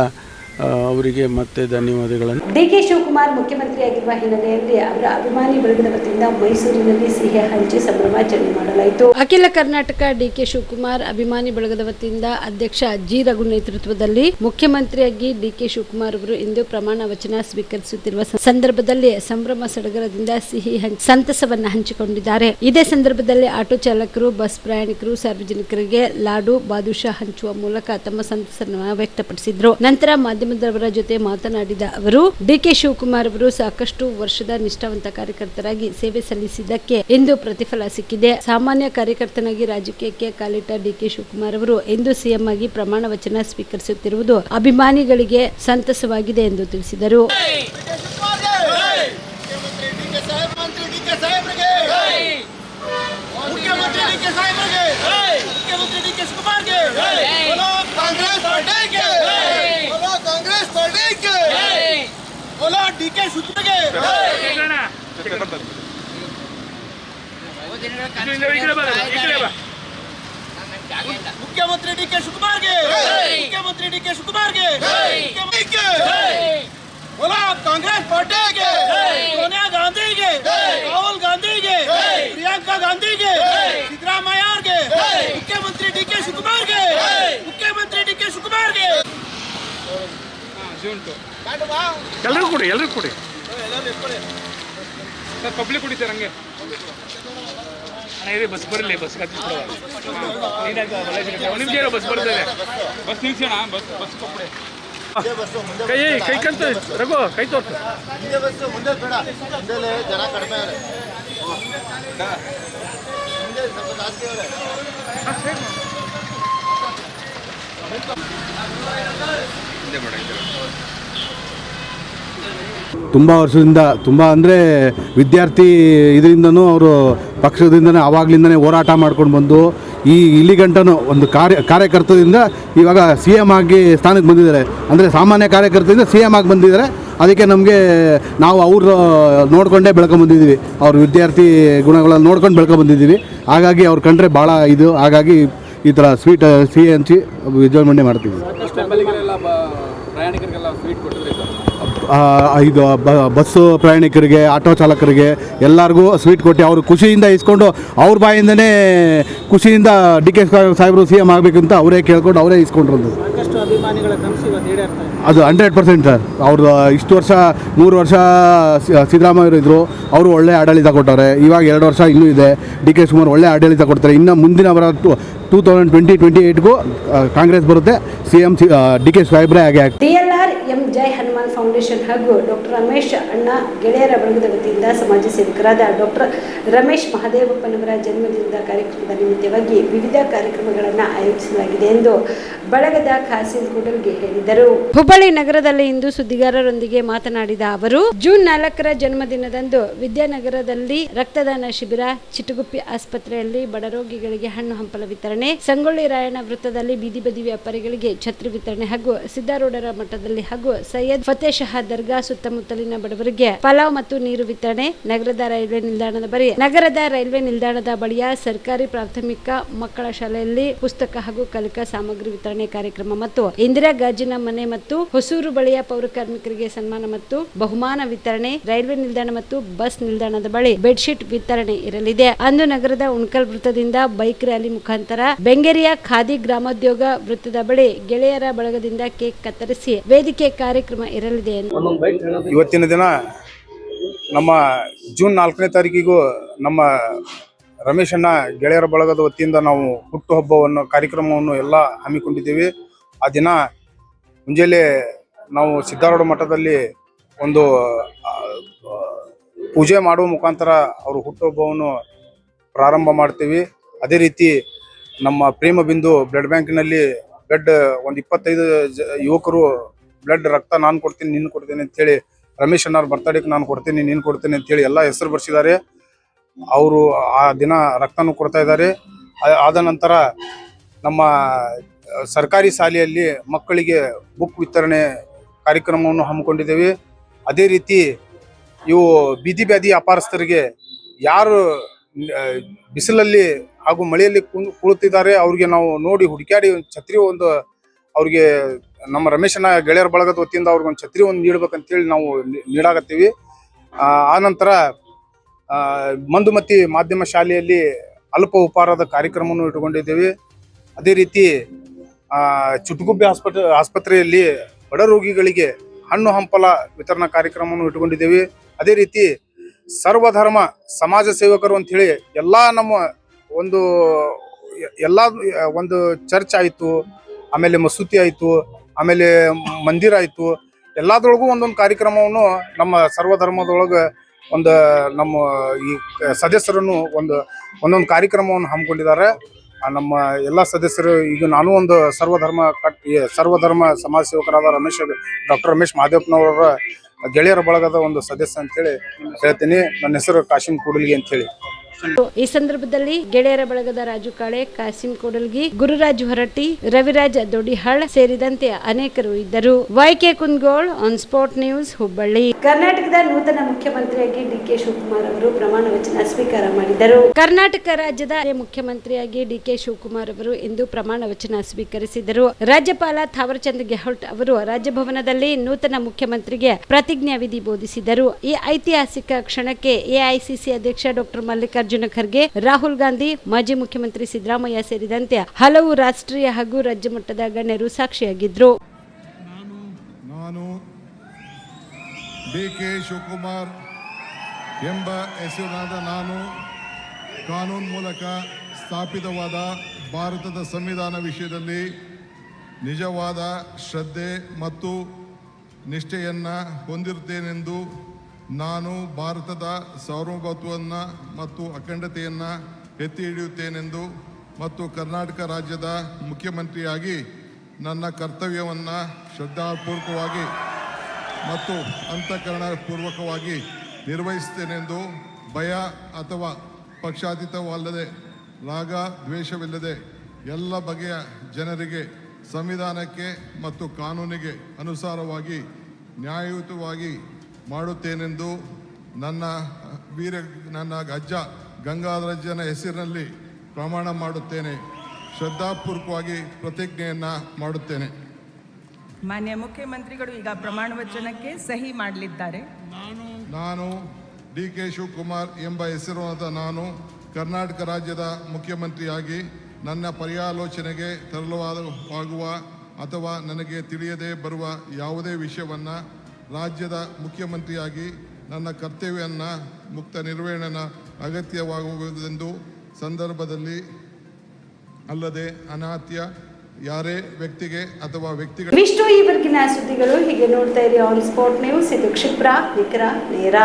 ಅವರಿಗೆ ಮತ್ತೆ ಧನ್ಯವಾದಗಳನ್ನು. DK ಶಿವಕುಮಾರ್ ಮುಖ್ಯಮಂತ್ರಿಯಾಗಿರುವ ಹಿನ್ನೆಲೆಯಲ್ಲಿ ಅವರ ಅಭಿಮಾನಿ ಬಳಗದ ವತಿಯಿಂದ ಮೈಸೂರಿನಲ್ಲಿ ಸಿಹಿ ಹಂಚಿ ಸಂಭ್ರಮಾಚರಣೆ ಮಾಡಲಾಯಿತು. ಅಖಿಲ ಕರ್ನಾಟಕ DK ಶಿವಕುಮಾರ್ ಅಭಿಮಾನಿ ಬಳಗದ ವತಿಯಿಂದ ಅಧ್ಯಕ್ಷ G ರಘು ನೇತೃತ್ವದಲ್ಲಿ ಮುಖ್ಯಮಂತ್ರಿಯಾಗಿ DK ಶಿವಕುಮಾರ್ ಅವರು ಇಂದು ಪ್ರಮಾಣ ವಚನ ಸ್ವೀಕರಿಸುತ್ತಿರುವ ಸಂದರ್ಭದಲ್ಲಿ ಸಂಭ್ರಮ ಸಡಗರದಿಂದ ಸಿಹಿ ಸಂತಸವನ್ನು ಹಂಚಿಕೊಂಡಿದ್ದಾರೆ. ಇದೇ ಸಂದರ್ಭದಲ್ಲಿ ಆಟೋ ಚಾಲಕರು, ಬಸ್ ಪ್ರಯಾಣಿಕರು ಸಾರ್ವಜನಿಕರಿಗೆ ಲಾಡು, ಬಾದುಷಾ ಹಂಚುವ ಮೂಲಕ ತಮ್ಮ ಸಂತಸವನ್ನು ವ್ಯಕ್ತಪಡಿಸಿದರು. ನಂತರ ಮಾಧ್ಯಮದವರ ಜೊತೆ ಮಾತನಾಡಿದ ಅವರು, DK ಶಿವಕುಮಾರ್ ಶಿವಕುಮಾರ್ ಅವರು ಸಾಕಷ್ಟು ವರ್ಷದ ನಿಷ್ಠಾವಂತ ಕಾರ್ಯಕರ್ತರಾಗಿ ಸೇವೆ ಸಲ್ಲಿಸಿದ್ದಕ್ಕೆ ಇಂದು ಪ್ರತಿಫಲ ಸಿಕ್ಕಿದೆ. ಸಾಮಾನ್ಯ ಕಾರ್ಯಕರ್ತನಾಗಿ ರಾಜಕೀಯಕ್ಕೆ ಕಾಲಿಟ್ಟ ಡಿಕೆ ಶಿವಕುಮಾರ್ ಅವರು ಇಂದು ಸಿಎಂ ಆಗಿ ಪ್ರಮಾಣ ವಚನ ಸ್ವೀಕರಿಸುತ್ತಿರುವುದು ಅಭಿಮಾನಿಗಳಿಗೆ ಸಂತಸವಾಗಿದೆ ಎಂದು ತಿಳಿಸಿದರು. मुख्यमंत्री डीके शिवकुमार के मुख्यमंत्री डीके शिवकुमार के बोला कांग्रेस पार्टी के सोनिया गांधी के राहुल गांधी के प्रियंका गांधी के सिद्धरामैया के मुख्यमंत्री डीके शिवकुमार के मुख्यमंत्री डीके शिवकुमार के ಎಲ್ಲರೂ ಕೊಡಿ ಸರ್ ಪಬ್ಲಿಕ್ ಕುಡಿತಾರೆ ಹಂಗೆ ಅಣ್ಣ ಇದೆ ಬಸ್ ಬರಲಿ ಬಸ್ ನಿಮ್ಗೆ ಬಸ್ ಬರ್ತಾರೆ ಬಸ್ ನಿಲ್ಸೋಣ ಬಸ್ ಕೊಪ್ಪಡೆ ಕೈ ಕಂತ ರಘು ಕೈ ತೋರ್ಸು ಮುಂದೆ ಬೇಡ ಮುಂದೆ ಜನ ಕಡಿಮೆ ತುಂಬ ವರ್ಷದಿಂದ ಅಂದರೆ ವಿದ್ಯಾರ್ಥಿ ಇದರಿಂದನೂ ಅವರು ಪಕ್ಷದಿಂದನೇ ಆವಾಗಲಿಂದನೇ ಹೋರಾಟ ಮಾಡ್ಕೊಂಡು ಬಂದು ಇಲ್ಲಿ ಗಂಟನೂ ಒಂದು ಕಾರ್ಯಕರ್ತದಿಂದ ಇವಾಗ ಸಿ ಎಮ್ ಆಗಿ ಸ್ಥಾನಕ್ಕೆ ಬಂದಿದ್ದಾರೆ. ಅಂದರೆ ಸಾಮಾನ್ಯ ಕಾರ್ಯಕರ್ತರಿಂದ ಸಿ ಎಮ್ ಆಗಿ ಬಂದಿದ್ದಾರೆ. ಅದಕ್ಕೆ ನಮಗೆ ನಾವು ಅವ್ರು ನೋಡಿಕೊಂಡೇ ಬೆಳ್ಕೊಂಬಂದಿದ್ದೀವಿ, ಅವ್ರ ವಿದ್ಯಾರ್ಥಿ ಗುಣಗಳನ್ನು ನೋಡ್ಕೊಂಡು ಬೆಳ್ಕೊಂಬಂದಿದ್ದೀವಿ. ಹಾಗಾಗಿ ಅವ್ರು ಕಂಡ್ರೆ ಭಾಳ ಇದು, ಹಾಗಾಗಿ ಈ ಥರ ಸ್ವೀಟ್ ಸಿಹಿ ಹಂಚಿ ವಿಜೃಂಭಣೆ ಮಾಡ್ತೀವಿ. ಇದು ಬಸ್ಸು ಪ್ರಯಾಣಿಕರಿಗೆ, ಆಟೋ ಚಾಲಕರಿಗೆ ಎಲ್ಲರಿಗೂ ಸ್ವೀಟ್ ಕೊಟ್ಟು ಅವರು ಖುಷಿಯಿಂದ ಇಸ್ಕೊಂಡು ಅವ್ರ ಬಾಯಿಂದನೇ ಖುಷಿಯಿಂದ ಡಿ ಕೆ ಸಾಹೇಬರು ಸಿ ಎಮ್ ಆಗಬೇಕಂತ ಅವರೇ ಕೇಳ್ಕೊಂಡು ಅವರೇ ಇಸ್ಕೊಂಡಿರೋದು. ಅದು 100% ಸರ್. ಅವ್ರು ಇಷ್ಟು ವರ್ಷ 3 ವರ್ಷ ಸಿದ್ದರಾಮಯ್ಯರು ಇದ್ದರು, ಅವರು ಒಳ್ಳೆ ಆಡಳಿತ ಕೊಟ್ಟವ್ರೆ. ಇವಾಗ 2 ವರ್ಷ ಇನ್ನೂ ಇದೆ. ಡಿ ಕೆ ಶಿವಕುಮಾರ್ ಒಳ್ಳೆ ಆಡಳಿತ ಕೊಡ್ತಾರೆ. ಇನ್ನು ಮುಂದಿನ ಬರೋ 2028ಗೂ ಕಾಂಗ್ರೆಸ್ ಬರುತ್ತೆ. ಸಿ ಎಂ ಡಿ ಕೆ ಸಾಹೇಬ್ರೇ ಹಾಗೆ ಆಗ್ತದೆ. ಡಿಎಲ್ಆರ್ ಎಂ ಜೈ ಹನುಮಾನ್ ಫೌಂಡೇಶನ್ ಹಾಗೂ ಡಾಕ್ಟರ್ ರಮೇಶ್ ಅಣ್ಣ ಗೆಳೆಯರ ಬಳಗದ ವತಿಯಿಂದ ಸಮಾಜ ಸೇವಕರಾದ ಡಾಕ್ಟರ್ ರಮೇಶ್ ಮಹದೇವಪ್ಪನವರ ಜನ್ಮದಿನದ ಕಾರ್ಯಕ್ರಮದ ನಿಮಿತ್ತವಾಗಿ ವಿವಿಧ ಕಾರ್ಯಕ್ರಮಗಳನ್ನು ಆಯೋಜಿಸಲಾಗಿದೆ ಎಂದು ಬಳಗದ ಖಾಸಿಂ ಕೂಡಲ್ಗೆ ಹೇಳಿದರು. ಹುಬ್ಬಳ್ಳಿ ನಗರದಲ್ಲಿ ಇಂದು ಸುದ್ದಿಗಾರರೊಂದಿಗೆ ಮಾತನಾಡಿದ ಅವರು, ಜೂನ್ 4ರ ಜನ್ಮದಿನದಂದು ವಿದ್ಯಾನಗರದಲ್ಲಿ ರಕ್ತದಾನ ಶಿಬಿರ, ಚಿಟುಗುಪ್ಪಿ ಆಸ್ಪತ್ರೆಯಲ್ಲಿ ಬಡರೋಗಿಗಳಿಗೆ ಹಣ್ಣು ಹಂಪಲ ವಿತರಣೆ, ಸಂಗೊಳ್ಳಿ ರಾಯಣ್ಣ ವೃತ್ತದಲ್ಲಿ ಬೀದಿ ಬದಿ ವ್ಯಾಪಾರಿಗಳಿಗೆ ಛತ್ರಿ ವಿತರಣೆ ಹಾಗೂ ಸಿದ್ದಾರೂಢರ ಮಠದಲ್ಲಿ ಹಾಗೂ ಸೈಯದ್ ಫತೇ ಶಹಾ ದರ್ಗಾ ಸುತ್ತಮುತ್ತಲಿನ ಬಡವರಿಗೆ ಪಲಾವ್ ಮತ್ತು ನೀರು ವಿತರಣೆ, ನಗರದ ರೈಲ್ವೆ ನಿಲ್ದಾಣದ ಬಳಿಯ ಸರ್ಕಾರಿ ಪ್ರಾಥಮಿಕ ಮಕ್ಕಳ ಶಾಲೆಯಲ್ಲಿ ಪುಸ್ತಕ ಹಾಗೂ ಕಲಿಕಾ ಸಾಮಗ್ರಿ ವಿತರಣೆ ಕಾರ್ಯಕ್ರಮ ಮತ್ತು ಇಂದಿರಾ ಗಾಜಿನ ಮನೆ ಮತ್ತು ಹೊಸೂರು ಬಳಿಯ ಪೌರ ಕಾರ್ಮಿಕರಿಗೆ ಸನ್ಮಾನ ಮತ್ತು ಬಹುಮಾನ ವಿತರಣೆ, ರೈಲ್ವೆ ನಿಲ್ದಾಣ ಮತ್ತು ಬಸ್ ನಿಲ್ದಾಣದ ಬಳಿ ಬೆಡ್ಶೀಟ್ ವಿತರಣೆ ಇರಲಿದೆ. ಅಂದು ನಗರದ ಉಣ್ಕಲ್ ವೃತ್ತದಿಂದ ಬೈಕ್ ರ್ಯಾಲಿ ಮುಖಾಂತರ ಬೆಂಗೇರಿಯ ಖಾದಿ ಗ್ರಾಮೋದ್ಯೋಗ ವೃತ್ತದ ಬಳಿ ಗೆಳೆಯರ ಬಳಗದಿಂದ ಕೇಕ್ ಕತ್ತರಿಸಿ ವೇದಿಕೆ ಕಾರ್ಯಕ್ರಮ ಇರಲಿದೆ. ಇವತ್ತಿನ ದಿನ ನಮ್ಮ ಜೂನ್ 4ನೇ ತಾರೀಕಿಗೂ ನಮ್ಮ ರಮೇಶ್ ಅಣ್ಣ ಗೆಳೆಯರ ಬಳಗದ ವತಿಯಿಂದ ನಾವು ಹುಟ್ಟುಹಬ್ಬವನ್ನು ಕಾರ್ಯಕ್ರಮವನ್ನು ಎಲ್ಲ ಹಮ್ಮಿಕೊಂಡಿದ್ದೀವಿ. ಆ ದಿನ ಮುಂಜಾನೆ ನಾವು ಸಿದ್ದಾರೂಢ ಮಠದಲ್ಲಿ ಒಂದು ಪೂಜೆ ಮಾಡುವ ಮುಖಾಂತರ ಅವರು ಹುಟ್ಟುಹಬ್ಬವನ್ನು ಪ್ರಾರಂಭ ಮಾಡ್ತೀವಿ. ಅದೇ ರೀತಿ ನಮ್ಮ ಪ್ರೇಮ ಬಿಂದು ಬ್ಲಡ್ ಬ್ಯಾಂಕ್ನಲ್ಲಿ ಒಂದು 25 ಯುವಕರು ಬ್ಲಡ್ ರಕ್ತ ನಾನು ಕೊಡ್ತೀನಿ ನೀನು ಕೊಡ್ತೀನಿ ಅಂತೇಳಿ, ರಮೇಶ್ ಅಣ್ಣವ್ರ ಬರ್ತಡೇಗೆ ನಾನು ಕೊಡ್ತೀನಿ ನೀನು ಕೊಡ್ತೀನಿ ಅಂತೇಳಿ ಎಲ್ಲ ಹೆಸರು ಬರ್ಸಿದ್ದಾರೆ. ಅವರು ಆ ದಿನ ರಕ್ತನೂ ಕೊಡ್ತಾ ಇದ್ದಾರೆ. ಆದ ನಂತರ ನಮ್ಮ ಸರ್ಕಾರಿ ಶಾಲೆಯಲ್ಲಿ ಮಕ್ಕಳಿಗೆ ಬುಕ್ ವಿತರಣೆ ಕಾರ್ಯಕ್ರಮವನ್ನು ಹಮ್ಮಿಕೊಂಡಿದ್ದೇವೆ. ಅದೇ ರೀತಿ ಇವು ಬೀದಿ ವ್ಯಾಪಾರಸ್ಥರಿಗೆ ಯಾರು ಬಿಸಿಲಲ್ಲಿ ಹಾಗೂ ಮಳೆಯಲ್ಲಿ ಕುಳಿತಿದ್ದಾರೆ ಅವ್ರಿಗೆ ನಾವು ನೋಡಿ ಹುಡುಕಾಡಿ ಛತ್ರಿ ಒಂದು ಅವ್ರಿಗೆ ನಮ್ಮ ರಮೇಶನ ಗೆಳೆಯರ ಬಳಗದ ವತಿಯಿಂದ ಅವ್ರಿಗೊಂದು ಛತ್ರಿ ಒಂದು ನೀಡ್ಬೇಕಂತೇಳಿ ನಾವು ನೀಡಾಕತ್ತೀವಿ. ಆನಂತರ ಮಂದುಮತಿ ಮಾಧ್ಯಮ ಶಾಲೆಯಲ್ಲಿ ಅಲ್ಪ ಉಪಹಾರದ ಕಾರ್ಯಕ್ರಮವನ್ನು ಇಟ್ಟುಕೊಂಡಿದ್ದೇವೆ. ಅದೇ ರೀತಿ ಚಿಟುಗುಪ್ಪಿ ಆಸ್ಪತ್ರೆಯಲ್ಲಿ ಬಡ ರೋಗಿಗಳಿಗೆ ಹಣ್ಣು ಹಂಪಲ ವಿತರಣಾ ಕಾರ್ಯಕ್ರಮವನ್ನು ಇಟ್ಟುಕೊಂಡಿದ್ದೇವೆ. ಅದೇ ರೀತಿ ಸರ್ವಧರ್ಮ ಸಮಾಜ ಸೇವಕರು ಅಂಥೇಳಿ ನಮ್ಮ ಒಂದು ಚರ್ಚ್ ಆಯಿತು, ಆಮೇಲೆ ಮಸೂತಿ ಆಯಿತು, ಆಮೇಲೆ ಮಂದಿರ ಆಯಿತು, ಎಲ್ಲದರೊಳಗೂ ಒಂದೊಂದು ಕಾರ್ಯಕ್ರಮವನ್ನು ನಮ್ಮ ಸರ್ವಧರ್ಮದೊಳಗೆ ನಮ್ಮ ಈ ಸದಸ್ಯರನ್ನು ಒಂದೊಂದು ಕಾರ್ಯಕ್ರಮವನ್ನು ಹಮ್ಮಿಕೊಂಡಿದ್ದಾರೆ. ನಮ್ಮ ಎಲ್ಲ ಸದಸ್ಯರು, ಈಗ ನಾನು ಒಂದು ಸರ್ವಧರ್ಮ ಸಮಾಜ ಸೇವಕರಾದ ಡಾಕ್ಟರ್ ರಮೇಶ್ ಮಹಾದೇವಪ್ಪನವರ ಗೆಳೆಯರ ಬಳಗದ ಒಂದು ಸದಸ್ಯ ಅಂತೇಳಿ ಹೇಳ್ತೀನಿ. ನನ್ನ ಹೆಸರು ಕಾಶಿಂ ಕೂಡಲ್ಗಿ ಅಂತ ಹೇಳಿ. ಈ ಸಂದರ್ಭದಲ್ಲಿ ಗೆಳೆಯರ ಬಳಗದ ರಾಜು ಕಾಳೆ, ಕಾಸಿಂ ಕೂಡಲ್ಗಿ, ಗುರುರಾಜ್ ಹೊರಟ್ಟಿ, ರವಿರಾಜ್ ದೊಡ್ಡಿಹಾಳ್ ಸೇರಿದಂತೆ ಅನೇಕರು ಇದ್ದರು. YK Kundgol, on spot news, Hubballi. ಕರ್ನಾಟಕದ ನೂತನ ಮುಖ್ಯಮಂತ್ರಿಯಾಗಿ ಡಿಕೆ ಶಿವಕುಮಾರ್ ಅವರು ಪ್ರಮಾಣ ವಚನ ಸ್ವೀಕಾರ ಮಾಡಿದರು. ಕರ್ನಾಟಕ ರಾಜ್ಯದ ಮುಖ್ಯಮಂತ್ರಿಯಾಗಿ ಡಿಕೆ ಶಿವಕುಮಾರ್ ಅವರು ಇಂದು ಪ್ರಮಾಣ ವಚನ ಸ್ವೀಕರಿಸಿದರು. ರಾಜ್ಯಪಾಲ ಥಾವರ್ಚಂದ್ ಗೆಹ್ಲೋಟ್ ಅವರು ರಾಜಭವನದಲ್ಲಿ ನೂತನ ಮುಖ್ಯಮಂತ್ರಿಗೆ ಪ್ರತಿಜ್ಞಾ ವಿಧಿ ಬೋಧಿಸಿದರು. ಈ ಐತಿಹಾಸಿಕ ಕ್ಷಣಕ್ಕೆ ಎಐಸಿಸಿ ಅಧ್ಯಕ್ಷ ಡಾಕ್ಟರ್ ಮಲ್ಲಿಕಾರ್ಜುನ ಖರ್ಗೆ, ರಾಹುಲ್ ಗಾಂಧಿ, ಮಾಜಿ ಮುಖ್ಯಮಂತ್ರಿ ಸಿದ್ದರಾಮಯ್ಯ ಸೇರಿದಂತೆ ಹಲವು ರಾಷ್ಟ್ರೀಯ ಹಾಗೂ ರಾಜ್ಯ ಮಟ್ಟದ ಗಣ್ಯರು ಸಾಕ್ಷಿಯಾಗಿದ್ದರು. ನಾನು ಡಿಕೆ ಶಿವಕುಮಾರ್ ಎಂಬ ಹೆಸರಿನಾದ ನಾನು ಕಾನೂನು ಮೂಲಕ ಸ್ಥಾಪಿತವಾದ ಭಾರತದ ಸಂವಿಧಾನ ವಿಷಯದಲ್ಲಿ ನಿಜವಾದ ಶ್ರದ್ಧೆ ಮತ್ತು ನಿಷ್ಠೆಯನ್ನು ಹೊಂದಿರುತ್ತೇನೆಂದು ನಾನು ಭಾರತದ ಸಾರ್ವಭೌಮತ್ವವನ್ನು ಮತ್ತು ಅಖಂಡತೆಯನ್ನು ಎತ್ತಿ ಹಿಡಿಯುತ್ತೇನೆಂದು ಮತ್ತು ಕರ್ನಾಟಕ ರಾಜ್ಯದ ಮುಖ್ಯಮಂತ್ರಿಯಾಗಿ ನನ್ನ ಕರ್ತವ್ಯವನ್ನು ಶ್ರದ್ಧಾಪೂರ್ವಕವಾಗಿ ಮತ್ತು ಅಂತಃಕರಣಪೂರ್ವಕವಾಗಿ ನಿರ್ವಹಿಸುತ್ತೇನೆಂದು ಭಯ ಅಥವಾ ಪಕ್ಷಾತೀತವಲ್ಲದೆ ರಾಗ ದ್ವೇಷವಿಲ್ಲದೆ ಎಲ್ಲ ಬಗೆಯ ಜನರಿಗೆ ಸಂವಿಧಾನಕ್ಕೆ ಮತ್ತು ಕಾನೂನಿಗೆ ಅನುಸಾರವಾಗಿ ನ್ಯಾಯಯುತವಾಗಿ ಮಾಡುತ್ತೇನೆಂದು ನನ್ನ ಅಜ್ಜ ಗಂಗಾಧರಜ್ಜನ ಹೆಸರಿನಲ್ಲಿ ಪ್ರಮಾಣ ಮಾಡುತ್ತೇನೆ. ಶ್ರದ್ಧಾಪೂರ್ವಕವಾಗಿ ಪ್ರತಿಜ್ಞೆಯನ್ನು ಮಾಡುತ್ತೇನೆ. ಮಾನ್ಯ ಮುಖ್ಯಮಂತ್ರಿಗಳು ಈಗ ಪ್ರಮಾಣ ವಚನಕ್ಕೆ ಸಹಿ ಮಾಡಲಿದ್ದಾರೆ. ನಾನು ಡಿಕೆ ಶಿವಕುಮಾರ್ ಎಂಬ ಹೆಸರಾದ ನಾನು ಕರ್ನಾಟಕ ರಾಜ್ಯದ ಮುಖ್ಯಮಂತ್ರಿಯಾಗಿ ನನ್ನ ಪರ್ಯಾಲೋಚನೆಗೆ ತರಲಾಗುವ ಅಥವಾ ನನಗೆ ತಿಳಿಯದೇ ಬರುವ ಯಾವುದೇ ವಿಷಯವನ್ನು ರಾಜ್ಯದ ಮುಖ್ಯಮಂತ್ರಿಯಾಗಿ ನನ್ನ ಕರ್ತವ್ಯವನ್ನು ಮುಕ್ತ ನಿರ್ವಹಣೆ ಅಗತ್ಯವಾಗುವುದೆಂದು ಸಂದರ್ಭದಲ್ಲಿ ಅಲ್ಲದೆ ಅನಾತ್ಯ ಯಾರೇ ವ್ಯಕ್ತಿಗೆ ಅಥವಾ ವ್ಯಕ್ತಿಗಳ ಇಷ್ಟು ಈವರೆಗಿನ ಸುದ್ದಿಗಳು. ಹೀಗೆ ನೋಡ್ತಾ ಇರಿ ಆನ್ ಸ್ಪಾಟ್ ನ್ಯೂಸ್. ಇದು ಕ್ಷಿಪ್ರ, ನಿಖರ, ನೇರ.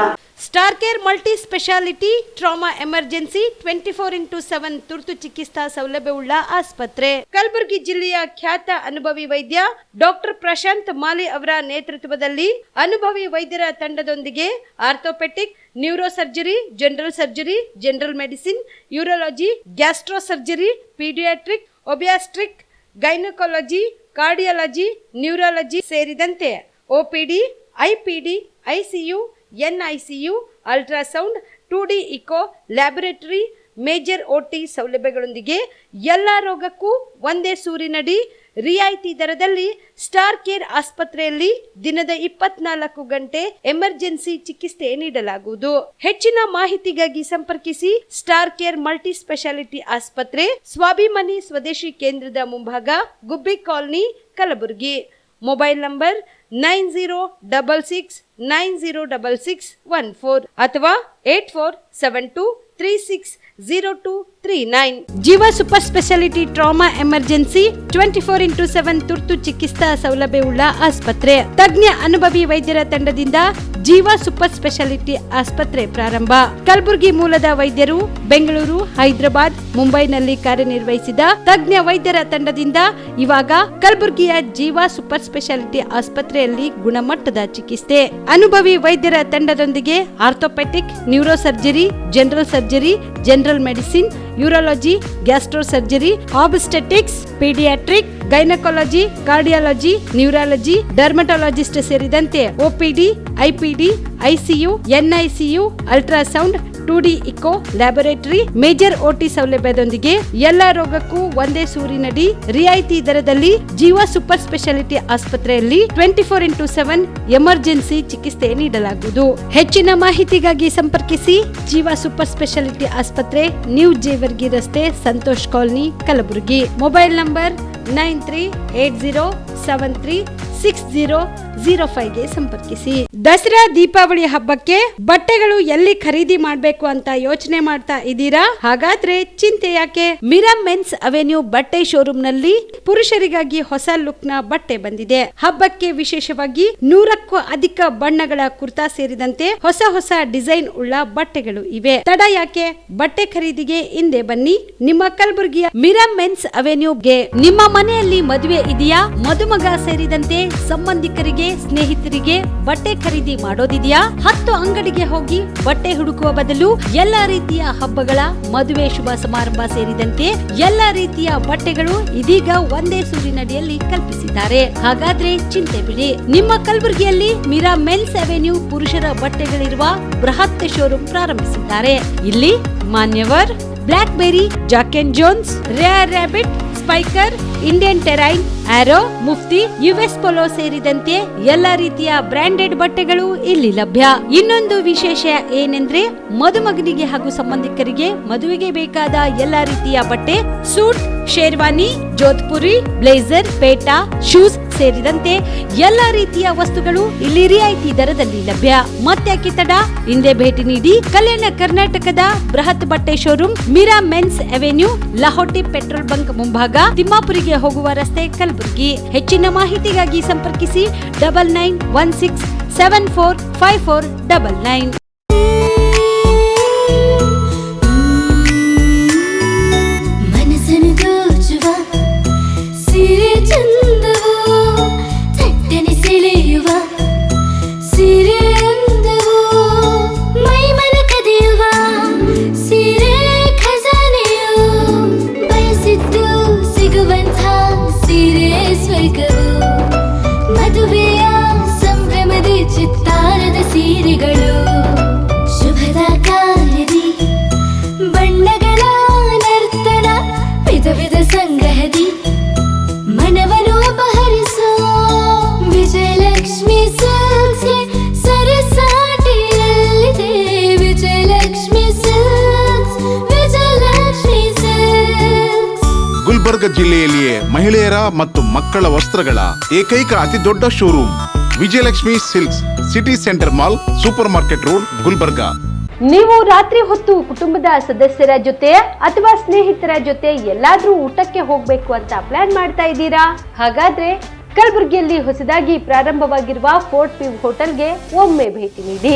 Star care multi speciality trauma emergency 24x7 ತುರ್ತು ಚಿಕಿತ್ಸಾ ಸೌಲಭ್ಯವುಳ್ಳ ಆಸ್ಪತ್ರೆ. ಕಲಬುರಗಿ ಜಿಲ್ಲೆಯ ಖ್ಯಾತ ಅನುಭವಿ ವೈದ್ಯ ಡಾಕ್ಟರ್ ಪ್ರಶಾಂತ್ ಮಾಲಿ ಅವರ ನೇತೃತ್ವದಲ್ಲಿ ಅನುಭವಿ ವೈದ್ಯರ ತಂಡದೊಂದಿಗೆ orthopaedic, neuro surgery, general surgery, general medicine, urology, gastro surgery, paediatric, obstetric, gynaecology, cardiology, neurology ಸೇರಿದಂತೆ OPD, IPD, ICU, NICU, ultrasound, 2D echo, laboratory, major OT ಸೌಲಭ್ಯಗಳೊಂದಿಗೆ ಎಲ್ಲ ರೋಗಕ್ಕೂ ಒಂದೇ ಸೂರಿನಡಿ ರಿಯಾಯಿತಿ ದರದಲ್ಲಿ ಸ್ಟಾರ್ ಕೇರ್ ಆಸ್ಪತ್ರೆಯಲ್ಲಿ ದಿನದ 24 ಗಂಟೆ ಎಮರ್ಜೆನ್ಸಿ ಚಿಕಿತ್ಸೆ ನೀಡಲಾಗುವುದು. ಹೆಚ್ಚಿನ ಮಾಹಿತಿಗಾಗಿ ಸಂಪರ್ಕಿಸಿ ಸ್ಟಾರ್ ಕೇರ್ ಮಲ್ಟಿ ಸ್ಪೆಷಾಲಿಟಿ ಆಸ್ಪತ್ರೆ, ಸ್ವಾಭಿಮಾನಿ ಸ್ವದೇಶಿ ಕೇಂದ್ರದ ಮುಂಭಾಗ, ಗುಬ್ಬಿ ಕಾಲನಿ, ಕಲಬುರಗಿ. ಮೊಬೈಲ್ ನಂಬರ್ 9066906614 ಅಥವಾ 8472360239. ಜೀವ super speciality trauma emergency 24x7 ತುರ್ತು ಚಿಕಿತ್ಸಾ ಸೌಲಭ್ಯವುಳ್ಳ ಆಸ್ಪತ್ರೆ. ತಜ್ಞ ಅನುಭವಿ ವೈದ್ಯರ ತಂಡದಿಂದ ಜೀವ ಸೂಪರ್ ಸ್ಪೆಷಾಲಿಟಿ ಆಸ್ಪತ್ರೆ ಪ್ರಾರಂಭ. ಕಲಬುರಗಿ ಮೂಲದ ವೈದ್ಯರು ಬೆಂಗಳೂರು, ಹೈದರಾಬಾದ್, ಮುಂಬೈನಲ್ಲಿ ಕಾರ್ಯನಿರ್ವಹಿಸಿದ ತಜ್ಞ ವೈದ್ಯರ ತಂಡದಿಂದ ಇವಾಗ ಕಲಬುರಗಿಯ ಜೀವ ಸೂಪರ್ ಸ್ಪೆಷಾಲಿಟಿ ಆಸ್ಪತ್ರೆಯಲ್ಲಿ ಗುಣಮಟ್ಟದ ಚಿಕಿತ್ಸೆ. ಅನುಭವಿ ವೈದ್ಯರ ತಂಡದೊಂದಿಗೆ orthopaedic, neuro surgery, general surgery, general medicine, urology, gastro surgery, obstetrics, paediatric, gynaecology, cardiology, neurology, dermatologist ಸೇರಿದಂತೆ OPD, IPD, ICU, NICU, ultrasound, 2D echo, laboratory, major OT ಸೌಲಭ್ಯದೊಂದಿಗೆ ಎಲ್ಲ ರೋಗಕ್ಕೂ ಒಂದೇ ಸೂರಿನಡಿ ರಿಯಾಯಿತಿ ದರದಲ್ಲಿ ಜೀವ ಸೂಪರ್ ಸ್ಪೆಷಾಲಿಟಿ ಆಸ್ಪತ್ರೆಯಲ್ಲಿ 24x7 ಎಮರ್ಜೆನ್ಸಿ ಚಿಕಿತ್ಸೆ ನೀಡಲಾಗುವುದು. ಹೆಚ್ಚಿನ ಮಾಹಿತಿಗಾಗಿ ಸಂಪರ್ಕಿಸಿ ಜೀವ ಸೂಪರ್ ಸ್ಪೆಷಾಲಿಟಿ ಆಸ್ಪತ್ರೆ, ನ್ಯೂ ಜೇವರ್ಗಿ ರಸ್ತೆ, Santosh colony, Kalaburagi. Mobile number 93807360 05ಗೆ ಸಂಪರ್ಕಿಸಿ. ದಸರಾ ದೀಪಾವಳಿ ಹಬ್ಬಕ್ಕೆ ಬಟ್ಟೆಗಳು ಎಲ್ಲಿ ಖರೀದಿ ಮಾಡಬೇಕು ಅಂತ ಯೋಚನೆ ಮಾಡ್ತಾ ಇದ್ದೀರಾ? ಹಾಗಾದ್ರೆ ಚಿಂತೆ ಯಾಕೆ? ಮಿರಾ ಮೆನ್ಸ್ ಅವೆನ್ಯೂ ಬಟ್ಟೆ ಶೋರೂಮ್ ನಲ್ಲಿ ಪುರುಷರಿಗಾಗಿ ಹೊಸ ಲುಕ್ ನ ಬಟ್ಟೆ ಬಂದಿದೆ. ಹಬ್ಬಕ್ಕೆ ವಿಶೇಷವಾಗಿ 100ಕ್ಕೂ ಅಧಿಕ ಬಣ್ಣಗಳ ಕುರ್ತಾ ಸೇರಿದಂತೆ ಹೊಸ ಹೊಸ ಡಿಸೈನ್ ಉಳ್ಳ ಬಟ್ಟೆಗಳು ಇವೆ. ತಡ ಯಾಕೆ? ಬಟ್ಟೆ ಖರೀದಿಗೆ ಹಿಂದೆ ಬನ್ನಿ. ನಿಮ್ಮ ಕಲಬುರಗಿಯ ಮಿರಾ ಮೆನ್ಸ್ ಅವೆನ್ಯೂಗೆ. ನಿಮ್ಮ ಮನೆಯಲ್ಲಿ ಮದುವೆ ಇದೆಯಾ? ಮದುಮಗ ಸೇರಿದಂತೆ ಸಂಬಂಧಿಕರಿಗೆ, ಸ್ನೇಹಿತರಿಗೆ ಬಟ್ಟೆ ಖರೀದಿ ಮಾಡೋದಿದೆಯಾ? 10 ಅಂಗಡಿಗೆ ಹೋಗಿ ಬಟ್ಟೆ ಹುಡುಕುವ ಬದಲು ಎಲ್ಲಾ ರೀತಿಯ ಹಬ್ಬಗಳ, ಮದುವೆ, ಶುಭ ಸಮಾರಂಭ ಸೇರಿದಂತೆ ಎಲ್ಲಾ ರೀತಿಯ ಬಟ್ಟೆಗಳು ಇದೀಗ ಒಂದೇ ಸೂರಿನಡಿಯಲ್ಲಿ ಕಲ್ಪಿಸಿದ್ದಾರೆ. ಹಾಗಾದ್ರೆ ಚಿಂತೆ ಬಿಡಿ. ನಿಮ್ಮ ಕಲಬುರಗಿಯಲ್ಲಿ ಮಿರಾ ಮೆನ್ಸ್ ಅವೆನ್ಯೂ ಪುರುಷರ ಬಟ್ಟೆಗಳಿರುವ ಬೃಹತ್ ಶೋರೂಮ್ ಪ್ರಾರಂಭಿಸಿದ್ದಾರೆ. ಇಲ್ಲಿ Manyavar, Blackberry, Jack and Jones, rare rabbit, Spykar, Indian Terrain, Arrow, Mufti, US Polo ಸೇರಿದಂತೆ ಎಲ್ಲಾ ರೀತಿಯ ಬ್ರಾಂಡೆಡ್ ಬಟ್ಟೆಗಳು ಇಲ್ಲಿ ಲಭ್ಯ. ಇನ್ನೊಂದು ವಿಶೇಷ ಏನೆಂದ್ರೆ ಮದುಮಗನಿಗೆ ಹಾಗೂ ಸಂಬಂಧಿಕರಿಗೆ ಮದುವೆಗೆ ಬೇಕಾದ ಎಲ್ಲಾ ರೀತಿಯ ಬಟ್ಟೆ, ಸೂಟ್, ಶೇರ್ವಾನಿ, ಜೋಧ್ಪುರಿ, ಬ್ಲೇಸರ್, ಪೇಟಾ, ಶೂಸ್ ಸೇರಿದಂತೆ ಎಲ್ಲಾ ರೀತಿಯ ವಸ್ತುಗಳು ಇಲ್ಲಿ ರಿಯಾಯಿತಿ ದರದಲ್ಲಿ ಲಭ್ಯ. ಮತ್ತ್ಯಾಕೆ ತಡ? ಹಿಂದೆ ಭೇಟಿ ನೀಡಿ. ಕಲ್ಯಾಣ ಕರ್ನಾಟಕದ ಬೃಹತ್ ಬಟ್ಟೆ showroom Mira men's avenue, Lahoti petrol bunk ಮುಂಭಾಗ, ತಿಮ್ಮಾಪುರಿಗೆ ಹೋಗುವ ರಸ್ತೆ, ಕಲಬುರಗಿ. ಹೆಚ್ಚಿನ ಮಾಹಿತಿಗಾಗಿ ಸಂಪರ್ಕಿಸಿ 9916745499. ಮದುವೆಯ ಸಂಭ್ರಮದ ಚಿತ್ತಾರದ ಸೀರೆಗಳು, ಶುಭದ ಕಾರ್ಯದಿ ಬಣ್ಣಗಳ ನರ್ತನ, ವಿಧ ವಿಧ ಸಂಗ್ರಹದಿ ಮನವನ್ನು ಅಪಹರಿಸೋ ವಿಜಯಲಕ್ಷ್ಮಿ ಸಿಲ್ಕ್ಸ್ ಸರಸಾಟಿಯಲ್ಲಿದೆ. Vijayalakshmi silks, Vijayalakshmi silks. ಗುಲ್ಬರ್ಗ ಜಿಲ್ಲೆಯಲ್ಲಿಯೇ ಮಹಿಳೆಯರ ಮತ್ತು ಮಕ್ಕಳ ವಸ್ತ್ರಗಳ ಏಕೈಕ ಅತಿ ದೊಡ್ಡ showroom Vijayalakshmi silks, city centre mall, super market road, Gulbarga. ನೀವು ರಾತ್ರಿ ಹೊತ್ತು ಕುಟುಂಬದ ಸದಸ್ಯರ ಜೊತೆ ಅಥವಾ ಸ್ನೇಹಿತರ ಜೊತೆ ಎಲ್ಲಾದ್ರೂ ಊಟಕ್ಕೆ ಹೋಗ್ಬೇಕು ಅಂತ ಪ್ಲಾನ್ ಮಾಡ್ತಾ ಇದ್ದೀರಾ? ಹಾಗಾದ್ರೆ ಕಲಬುರಗಿಯಲ್ಲಿ ಹೊಸದಾಗಿ ಪ್ರಾರಂಭವಾಗಿರುವ ಫೋರ್ಟ್ ವ್ಯೂ ಹೋಟೆಲ್ಗೆ ಒಮ್ಮೆ ಭೇಟಿ ನೀಡಿ.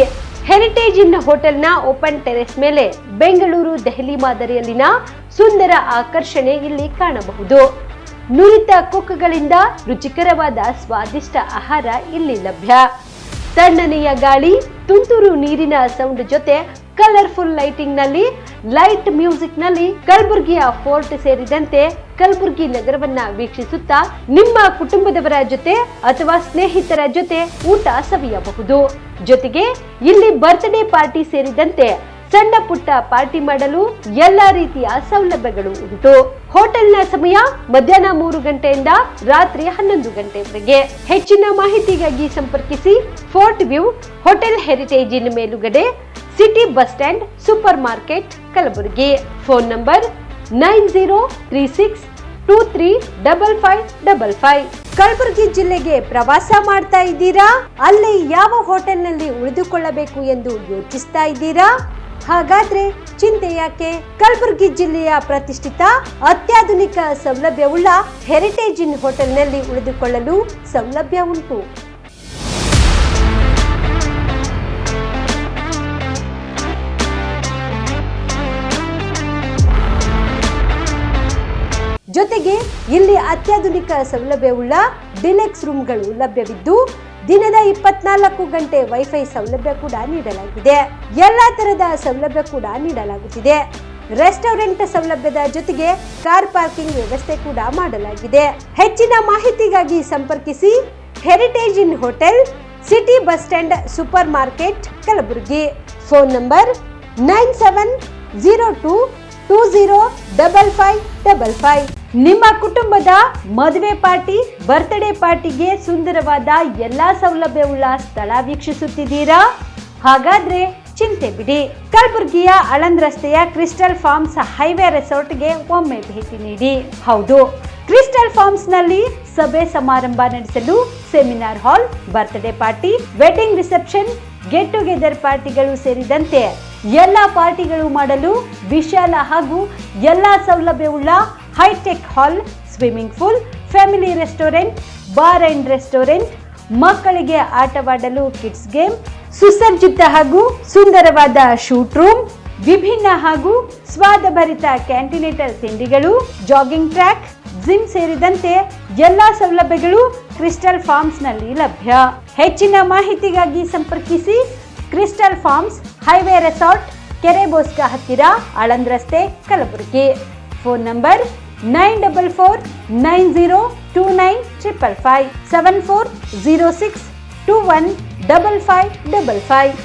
ಹೆರಿಟೇಜ್ ಇನ್ ಹೋಟೆಲ್ನ ಓಪನ್ ಟೆರೆಸ್ ಮೇಲೆ ಬೆಂಗಳೂರು, ದೆಹಲಿ ಮಾದರಿಯಲ್ಲಿನ ಸುಂದರ ಆಕರ್ಷಣೆ ಇಲ್ಲಿ ಕಾಣಬಹುದು. ನುರಿತ ಕುಕ್ಗಳಿಂದ ರುಚಿಕರವಾದ ಸ್ವಾದಿಷ್ಟ ಆಹಾರ ಇಲ್ಲಿ ಲಭ್ಯ. ತಣ್ಣನೆಯ ಗಾಳಿ, ತುಂತುರು ನೀರಿನ ಸೌಂಡ್ ಜೊತೆ ಕಲರ್ಫುಲ್ ಲೈಟಿಂಗ್ ನಲ್ಲಿ, ಲೈಟ್ ಮ್ಯೂಸಿಕ್ ನಲ್ಲಿ ಕಲಬುರಗಿಯ ಫೋರ್ಟ್ ಸೇರಿದಂತೆ ಕಲಬುರಗಿ ನಗರವನ್ನ ವೀಕ್ಷಿಸುತ್ತಾ ನಿಮ್ಮ ಕುಟುಂಬದವರ ಜೊತೆ ಅಥವಾ ಸ್ನೇಹಿತರ ಜೊತೆ ಊಟ ಸವಿಯಬಹುದು. ಜೊತೆಗೆ ಇಲ್ಲಿ ಬರ್ತ್ಡೇ ಪಾರ್ಟಿ ಸೇರಿದಂತೆ ಸಣ್ಣ ಪುಟ್ಟ ಪಾರ್ಟಿ ಮಾಡಲು ಎಲ್ಲಾ ರೀತಿಯ ಸೌಲಭ್ಯಗಳು ಉಂಟು. ಹೋಟೆಲ್ನ ಸಮಯ ಮಧ್ಯಾಹ್ನ 3 ಗಂಟೆಯಿಂದ ರಾತ್ರಿ 11 ಗಂಟೆವರೆಗೆ. ಹೆಚ್ಚಿನ ಮಾಹಿತಿಗಾಗಿ ಸಂಪರ್ಕಿಸಿ ಫೋರ್ಟ್ ವ್ಯೂ ಹೋಟೆಲ್, ಹೆರಿಟೇಜ್ ಇನ್ ಮೇಲುಗಡೆ, city bus stand, super market, Kalaburagi. Phone number 9036235555. Kalaburagi ಜಿಲ್ಲೆಗೆ ಪ್ರವಾಸ ಮಾಡ್ತಾ ಇದ್ದೀರಾ? ಅಲ್ಲಿ ಯಾವ ಹೋಟೆಲ್ನಲ್ಲಿ ಉಳಿದುಕೊಳ್ಳಬೇಕು ಎಂದು ಯೋಚಿಸ್ತಾ ಇದ್ದೀರಾ? ಹಾಗಾದ್ರೆ ಚಿಂತೆ ಯಾಕೆ? ಕಲಬುರಗಿ ಜಿಲ್ಲೆಯ ಪ್ರತಿಷ್ಠಿತ ಅತ್ಯಾಧುನಿಕ ಸೌಲಭ್ಯವುಳ್ಳ ಹೆರಿಟೇಜ್ ಇನ್ ಹೋಟೆಲ್ನಲ್ಲಿ ಉಳಿದುಕೊಳ್ಳಲು ಸೌಲಭ್ಯ ಉಂಟು. ಜೊತೆಗೆ ಇಲ್ಲಿ ಅತ್ಯಾಧುನಿಕ ಸೌಲಭ್ಯವುಳ್ಳ ಡಿಲೆಕ್ಸ್ ರೂಮ್ಗಳು ಲಭ್ಯವಿದ್ದು ದಿನದ 24 ಗಂಟೆ ವೈಫೈ ಸೌಲಭ್ಯ ಕೂಡ ನೀಡಲಾಗಿದೆ. ಎಲ್ಲಾ ತರದ ಸೌಲಭ್ಯ ಕೂಡ ನೀಡಲಾಗುತ್ತಿದೆ. ರೆಸ್ಟೋರೆಂಟ್ ಸೌಲಭ್ಯದ ಜೊತೆಗೆ ಕಾರ್ ಪಾರ್ಕಿಂಗ್ ವ್ಯವಸ್ಥೆ ಕೂಡ ಮಾಡಲಾಗಿದೆ. ಹೆಚ್ಚಿನ ಮಾಹಿತಿಗಾಗಿ ಸಂಪರ್ಕಿಸಿ heritage inn hotel, city bus stand, super market, Kalaburagi. Phone number 9702205555. ನಿಮ್ಮ ಕುಟುಂಬದ ಮದುವೆ ಪಾರ್ಟಿ, ಬರ್ತ್ಡೇ ಪಾರ್ಟಿಗೆ ಸುಂದರವಾದ ಎಲ್ಲಾ ಸೌಲಭ್ಯವುಳ್ಳ ಸ್ಥಳ ವೀಕ್ಷಿಸುತ್ತಿದ್ದೀರಾ? ಹಾಗಾದ್ರೆ ಚಿಂತೆ ಬಿಡಿ. ಕಲಬುರಗಿಯ ಆಳಂದ್ ರಸ್ತೆಯ ಕ್ರಿಸ್ಟಲ್ ಫಾರ್ಮ್ಸ್ ಹೈವೇ ರೆಸಾರ್ಟ್ಗೆ ಒಮ್ಮೆ ಭೇಟಿ ನೀಡಿ. ಹೌದು, ಕ್ರಿಸ್ಟಲ್ ಫಾರ್ಮ್ಸ್ ನಲ್ಲಿ ಸಭೆ ಸಮಾರಂಭ ನಡೆಸಲು seminar hall, birthday party, wedding reception, get together ಪಾರ್ಟಿಗಳು ಸೇರಿದಂತೆ ಎಲ್ಲ ಪಾರ್ಟಿಗಳು ಮಾಡಲು ವಿಶಾಲ ಹಾಗೂ ಎಲ್ಲ ಸೌಲಭ್ಯವುಳ್ಳ hitech hall, swimming pool, family restaurant, bar and restaurant, ಮಕ್ಕಳಿಗೆ ಆಟವಾಡಲು ಕಿಡ್ಸ್ ಗೇಮ್, ಸುಸಜ್ಜಿತ ಹಾಗೂ ಸುಂದರವಾದ ಶೂಟ್ ರೂಮ್, ವಿಭಿನ್ನ ಹಾಗೂ ಸ್ವಾದಭರಿತ ಕ್ಯಾಂಟಿನೇಟಲ್ ತಿಂಡಿಗಳು, ಜಾಗಿಂಗ್ ಟ್ರ್ಯಾಕ್, ಜಿಮ್ ಸೇರಿದಂತೆ ಎಲ್ಲಾ ಸೌಲಭ್ಯಗಳು ಕ್ರಿಸ್ಟಲ್ ಫಾರ್ಮ್ಸ್ ನಲ್ಲಿ ಲಭ್ಯ. ಹೆಚ್ಚಿನ ಮಾಹಿತಿಗಾಗಿ ಸಂಪರ್ಕಿಸಿ ಕ್ರಿಸ್ಟಲ್ ಫಾರ್ಮ್ಸ್, ಹೈವೇ ರೆಸಾರ್ಟ್, ಕೆರೆಬೋಸ್ಕ ಹತ್ತಿರ, ಆಳಂದ್ ರಸ್ತೆ, ಕಲಬುರಗಿ. Phone number 9449029555 7406215555.